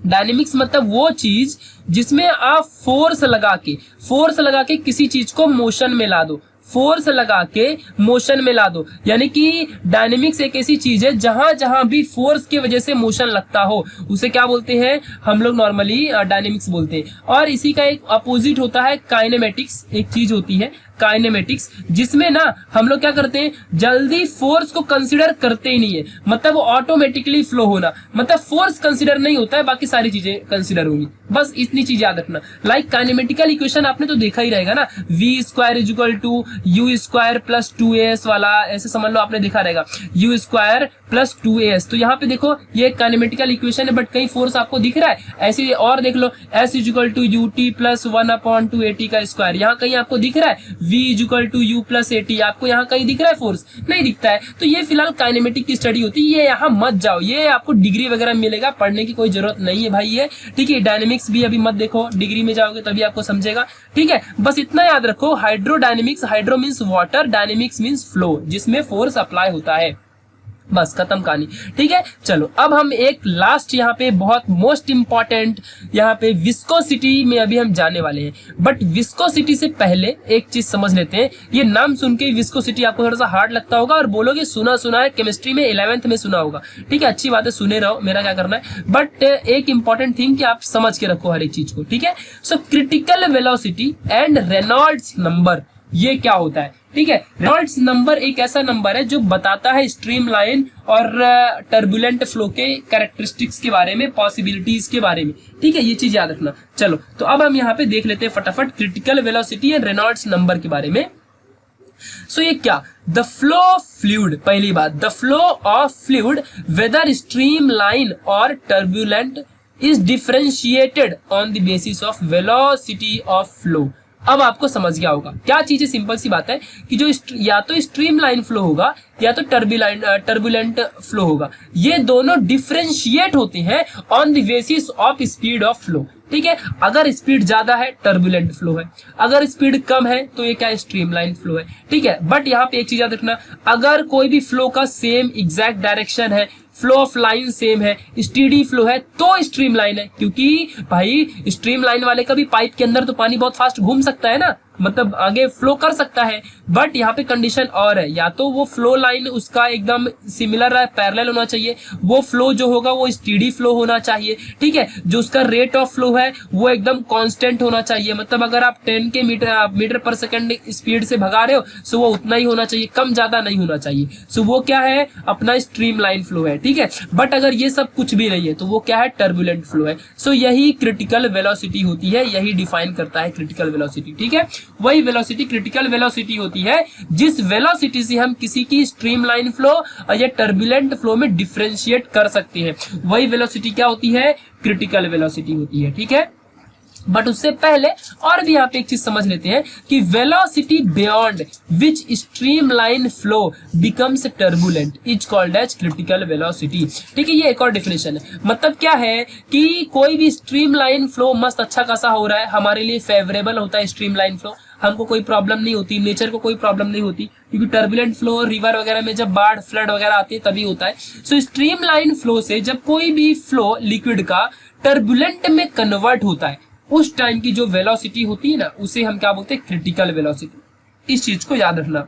डायनेमिक्स मतलब वो चीज जिसमें आप फोर्स लगा के किसी चीज को मोशन में ला दो, फोर्स लगा के मोशन में ला दो, यानी कि डायनेमिक्स एक ऐसी चीज है जहां जहां भी फोर्स की वजह से मोशन लगता हो उसे क्या बोलते हैं हम लोग, नॉर्मली डायनेमिक्स बोलते हैं। और इसी का एक अपोजिट होता है काइनेमेटिक्स, एक चीज होती है काइनेमेटिक्स, जिसमें ना हम लोग क्या करते हैं, जल्दी फोर्स को कंसीडर करते ही नहीं है, मतलब ऑटोमेटिकली फ्लो होना, मतलब फोर्स कंसीडर नहीं होता है, बाकी सारी चीजें कंसीडर होंगी, बस इतनी चीज याद रखना। लाइक काइनेमेटिकल इक्वेशन आपने तो देखा ही रहेगा ना, v² = u² + 2as वाला, ऐसे समझ लो आपने देखा रहेगा, u² + 2as। तो यहाँ पे देखो ये काइनेमेटिकल इक्वेशन है, बट कहीं फोर्स आपको दिख रहा है, ऐसे और देख लो, s = ut + 1/2at का स्क्वायर, यहाँ कहीं आपको दिख रहा है, v = u + at, आपको यहाँ कहीं दिख रहा है फोर्स, नहीं दिखता है। तो ये फिलहाल काइनेमेटिक की स्टडी होती है, ये यहाँ मत जाओ, ये आपको डिग्री वगैरह मिलेगा, पढ़ने की कोई जरूरत नहीं है भाई ये। ठीक है, डायनेमिक्स भी अभी मत देखो, डिग्री में जाओगे तभी आपको समझेगा। ठीक है, बस इतना याद रखो, hydrodynamics, hydro means water, dynamics means flow, जिसमें फोर्स अप्लाई होता है, बस खत्म कहानी। ठीक है, चलो अब हम एक लास्ट यहाँ पे बहुत मोस्ट इंपॉर्टेंट यहाँ पे विस्कोसिटी में अभी हम जाने वाले हैं, बट विस्कोसिटी से पहले एक चीज समझ लेते हैं। ये नाम सुन के विस्कोसिटी आपको थोड़ा सा हार्ड लगता होगा और बोलोगे सुना है, केमिस्ट्री में 11th में सुना होगा। ठीक है, अच्छी बात है, सुने रहो, मेरा क्या करना है, बट एक इंपॉर्टेंट थिंग कि आप समझ के रखो हर एक चीज को। ठीक है, so critical velocity and Reynolds number, ये क्या होता है। ठीक है, रेनॉल्ड्स नंबर एक ऐसा नंबर है जो बताता है स्ट्रीम लाइन और टर्बुलेंट फ्लो के कैरेक्टरिस्टिक्स के बारे में, पॉसिबिलिटीज के बारे में। ठीक है, ये चीज याद रखना। चलो तो अब हम यहाँ पे देख लेते हैं फटाफट critical velocity and Reynolds number के बारे में। सो ये क्या, द फ्लो ऑफ फ्लूइड, पहली बात, the flow of fluid whether stream line और turbulent is differentiated on the basis of velocity of flow. अब आपको समझ गया होगा क्या चीज है, सिंपल सी बात है कि जो या तो स्ट्रीम लाइन फ्लो होगा या तो टर्बुलेंट फ्लो होगा, ये दोनों डिफरेंशिएट होते हैं on the basis of speed of flow. ठीक है, अगर स्पीड ज्यादा है टर्बुलेंट फ्लो है, अगर स्पीड कम है तो ये क्या है, स्ट्रीम लाइन फ्लो है। ठीक है, बट यहाँ पे एक चीज याद रखना, अगर कोई भी फ्लो का सेम एग्जैक्ट डायरेक्शन है, फ्लो ऑफ लाइन सेम है, स्टीडी फ्लो है तो स्ट्रीम लाइन है, क्योंकि भाई स्ट्रीम लाइन वाले का भी पाइप के अंदर तो पानी बहुत फास्ट घूम सकता है ना, मतलब आगे फ्लो कर सकता है। बट यहाँ पे कंडीशन और है, या तो वो फ्लो लाइन उसका एकदम सिमिलर है, पैरेलल होना चाहिए, वो फ्लो जो होगा वो स्टीडी फ्लो होना चाहिए, ठीक है। जो उसका रेट ऑफ फ्लो है वो एकदम कांस्टेंट होना चाहिए, मतलब अगर आप 10 के मीटर पर सेकंड स्पीड से भगा रहे हो सो वो उतना ही होना चाहिए, कम ज्यादा नहीं होना चाहिए। सो वो क्या है, अपना स्ट्रीम लाइन फ्लो है, ठीक है। बट अगर ये सब कुछ भी नहीं है तो वो क्या है, टर्बुलेंट फ्लो है। सो यही क्रिटिकल वेलोसिटी होती है, यही डिफाइन करता है क्रिटिकल वेलोसिटी, ठीक है। वही वेलोसिटी क्रिटिकल वेलोसिटी होती है जिस वेलोसिटी से हम किसी की स्ट्रीमलाइन फ्लो या टर्बुलेंट फ्लो में डिफरेंशिएट कर सकते हैं, वही वेलोसिटी क्या होती है, क्रिटिकल वेलोसिटी होती है, ठीक है। बट उससे पहले और भी यहाँ पे एक चीज समझ लेते हैं कि velocity beyond which stream line flow becomes turbulent is called as critical velocity, ठीक है। ये एक और डिफिनेशन है, मतलब क्या है कि कोई भी स्ट्रीम लाइन फ्लो मस्त अच्छा खासा हो रहा है, हमारे लिए फेवरेबल होता है स्ट्रीम लाइन फ्लो, हमको कोई प्रॉब्लम नहीं होती, नेचर को कोई प्रॉब्लम नहीं होती, क्योंकि टर्बुलेंट फ्लो रिवर वगैरह में जब बाढ़ फ्लड वगैरह आती है तभी होता है। सो स्ट्रीम लाइन फ्लो से जब कोई भी फ्लो लिक्विड का टर्बुलेंट में कन्वर्ट होता है, उस टाइम की जो वेलोसिटी होती है ना, उसे हम क्या बोलते हैं, क्रिटिकल वेलोसिटी। इस चीज को याद रखना,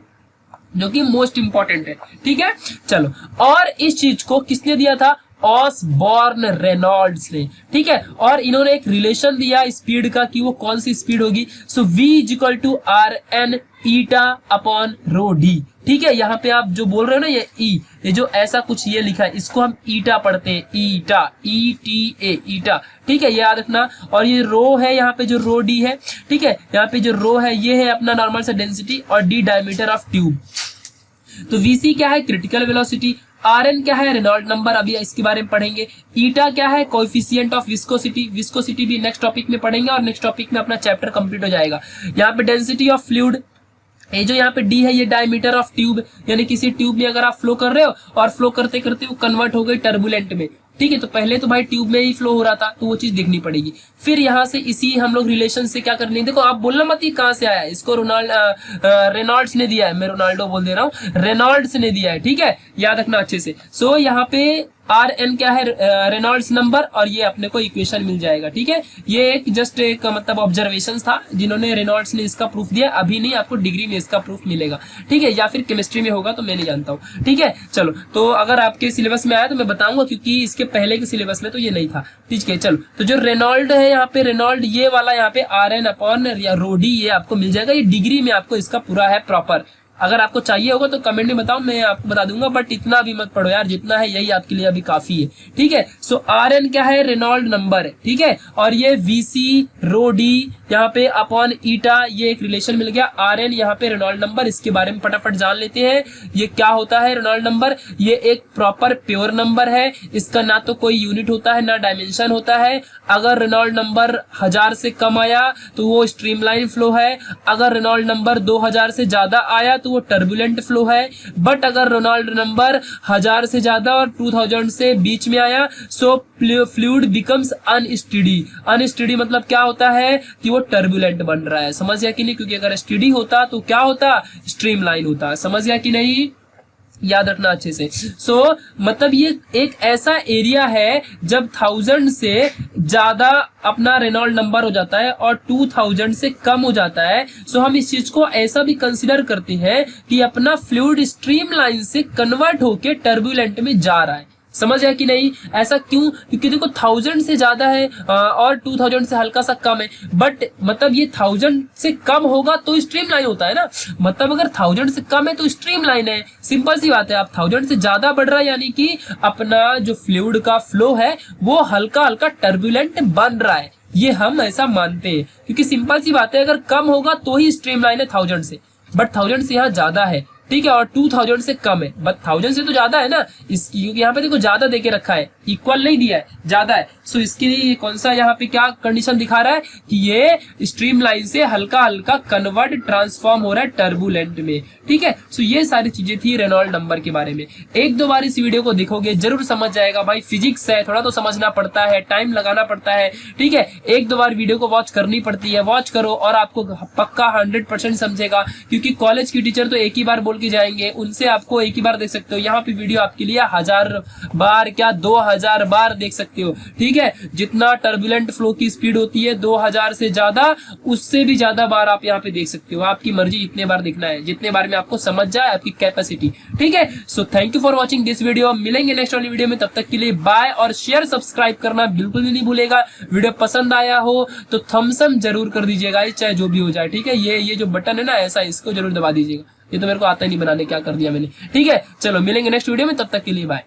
जो कि मोस्ट इंपॉर्टेंट है, ठीक है। चलो, और इस चीज को किसने दिया था, ऑसबॉर्न रेनॉल्ड्स ने, ठीक है। और इन्होंने एक रिलेशन दिया स्पीड का कि वो कौन सी स्पीड होगी, so v equal to R N eta upon rho D, ठीक है। यहाँ पे आप जो बोल रहे हो ना ये ई, ये जो ऐसा कुछ ये लिखा है इसको हम ईटा पढ़ते हैं, ईटा, ETA, ईटा, ठीक है, ये याद रखना। और ये रो है, यहाँ पे जो रो डी है, ठीक है, यहाँ पे जो रो है ये है अपना नॉर्मल सा डेंसिटी और डी डायमीटर ऑफ ट्यूब। तो VC क्या है, क्रिटिकल वेलोसिटी, RN क्या है, रेनॉल्ड नंबर, अभी इसके बारे में पढ़ेंगे। ईटा क्या है, कोएफिशिएंट ऑफ विस्कोसिटी, विस्कोसिटी भी नेक्स्ट टॉपिक में पढ़ेंगे और नेक्स्ट टॉपिक में अपना चैप्टर कंप्लीट हो जाएगा। यहाँ पे डेंसिटी ऑफ फ्लूइड, ये जो यहाँ पे डी है ये डायमीटर ऑफ ट्यूब, यानी किसी ट्यूब में अगर आप फ्लो कर रहे हो और फ्लो करते करते वो कन्वर्ट हो गई टर्बुलेंट में, ठीक है। तो पहले तो भाई ट्यूब में ही फ्लो हो रहा था तो वो चीज देखनी पड़ेगी। फिर यहाँ से इसी हम लोग रिलेशन से क्या करने, देखो आप बोलना मत ये कहाँ से आया, इसको रेनॉल्ड्स ने दिया है, मैं रोनाल्डो बोल दे रहा हूँ, रेनॉल्ड्स ने दिया है, ठीक है, याद रखना अच्छे से। सो यहाँ पे RN क्या है, रेनॉल्ड्स नंबर, और ये अपने को इक्वेशन मिल जाएगा, ठीक है। ये एक जस्ट एक मतलब ऑब्जर्वेशन था, जिन्होंने रेनॉल्ड्स ने इसका प्रूफ दिया, अभी नहीं, आपको डिग्री में इसका प्रूफ मिलेगा, ठीक है, या फिर केमिस्ट्री में होगा तो मैं नहीं जानता हूँ, ठीक है। चलो, तो अगर आपके सिलेबस में आया तो मैं बताऊंगा, क्योंकि इसके पहले के सिलेबस में तो ये नहीं था, ठीक है। चलो, तो जो रेनॉल्ड है यहाँ पे, रेनॉल्ड ये वाला यहाँ पे RN अपॉन या रोडी ये आपको मिल जाएगा, ये डिग्री में आपको इसका पूरा है प्रॉपर। अगर आपको चाहिए होगा तो कमेंट में बताओ, मैं आपको बता दूंगा, बट इतना भी मत पढ़ो यार, जितना है यही आपके लिए अभी काफी है, ठीक है। सो RN क्या है, रेनॉल्ड नंबर है, ठीक है। और ये VC रो डी यहाँ पे अपॉन ईटा, ये एक रिलेशन मिल गया। RN यहाँ पे रेनॉल्ड नंबर, इसके बारे में फटाफट जान लेते हैं, ये क्या होता है रेनॉल्ड नंबर, ये एक प्रॉपर प्योर नंबर है, इसका ना तो कोई यूनिट होता है ना डायमेंशन होता है। अगर रेनॉल्ड नंबर 1000 से कम आया तो वो स्ट्रीमलाइन फ्लो है, अगर रेनॉल्ड नंबर 2000 से ज्यादा आया तो वो टर्बुलेंट फ्लो है। बट अगर रेनॉल्ड नंबर 1000 से ज्यादा और 2000 से बीच में आया सो फ्लूइड बिकम्स अनस्टेडी। अनस्टेडी मतलब क्या होता है कि वो टर्बुलेंट बन रहा है, समझ गया कि नहीं, क्योंकि अगर स्टेडी होता तो क्या होता, स्ट्रीमलाइन होता, समझ गया कि नहीं, याद रखना अच्छे से। सो मतलब ये एक ऐसा एरिया है जब 1000 से ज्यादा अपना रेनॉल्ड नंबर हो जाता है और 2000 से कम हो जाता है। सो हम इस चीज को ऐसा भी कंसीडर करते हैं कि अपना फ्लूइड स्ट्रीमलाइन से कन्वर्ट होके टर्बुलेंट में जा रहा है, समझ गया कि नहीं। ऐसा क्यों, क्योंकि देखो 1000 से ज्यादा है और 2000 से हल्का सा कम है, बट मतलब ये 1000 से कम होगा तो स्ट्रीमलाइन होता है ना, मतलब अगर 1000 से कम है तो स्ट्रीमलाइन है, सिंपल सी बात है। आप 1000 से ज्यादा बढ़ रहा है यानी कि अपना जो फ्लूइड का फ्लो है वो हल्का हल्का टर्बुलेंट बन रहा है, ये हम ऐसा मानते हैं, क्योंकि सिंपल सी बात है, अगर कम होगा तो ही स्ट्रीमलाइन है 1000 से, बट 1000 से यहाँ ज्यादा है, ठीक है, और 2000 से कम है, बट 1000 से तो ज्यादा है ना, इस यहाँ पे देखो ज्यादा देके रखा है, इक्वल नहीं दिया है, ज्यादा है। सो इसके लिए कौन सा यहाँ पे क्या कंडीशन दिखा रहा है कि ये स्ट्रीमलाइन से हल्का हल्का कन्वर्ट ट्रांसफॉर्म हो रहा है टर्बुलेंट में, ठीक है। सो ये सारी चीजें थी रेनॉल्ड नंबर के बारे में। एक दो बार इस वीडियो को देखोगे जरूर समझ जाएगा, भाई फिजिक्स है, थोड़ा तो समझना पड़ता है, टाइम लगाना पड़ता है, ठीक है। एक दो बार वीडियो को वॉच करनी पड़ती है, वॉच करो और आपको पक्का 100% समझेगा, क्योंकि कॉलेज की टीचर तो एक ही बार खोल के जाएंगे उनसे आपको एक ही बार देख सकते हो। यहाँ पे वीडियो आपके लिए 1000 बार क्या 2000 बार देख सकते हो, ठीक है। जितना टर्बुलेंट फ्लो की स्पीड होती है 2000 से ज्यादा, उससे भी ज्यादा बार आप यहाँ पे देख सकते हो। आपकी मर्जी जितने बार देखना है, जितने बार में आपको समझ जाए, आपकी कैपेसिटी, ठीक है। So thank you for watching this video. मिलेंगे नेक्स्ट वाली वीडियो में, तब तक के लिए बाय। और शेयर सब्सक्राइब करना बिल्कुल भी नहीं भूलेगा। वीडियो पसंद आया हो तो थम्स अप जरूर कर दीजिएगा, चाहे जो भी हो जाए, ठीक है। ये जो बटन है ना ऐसा, इसको जरूर दबा दीजिएगा। ये तो मेरे को आता ही नहीं बनाने, क्या कर दिया मैंने, ठीक है। चलो मिलेंगे नेक्स्ट वीडियो में, तब तक के लिए बाय।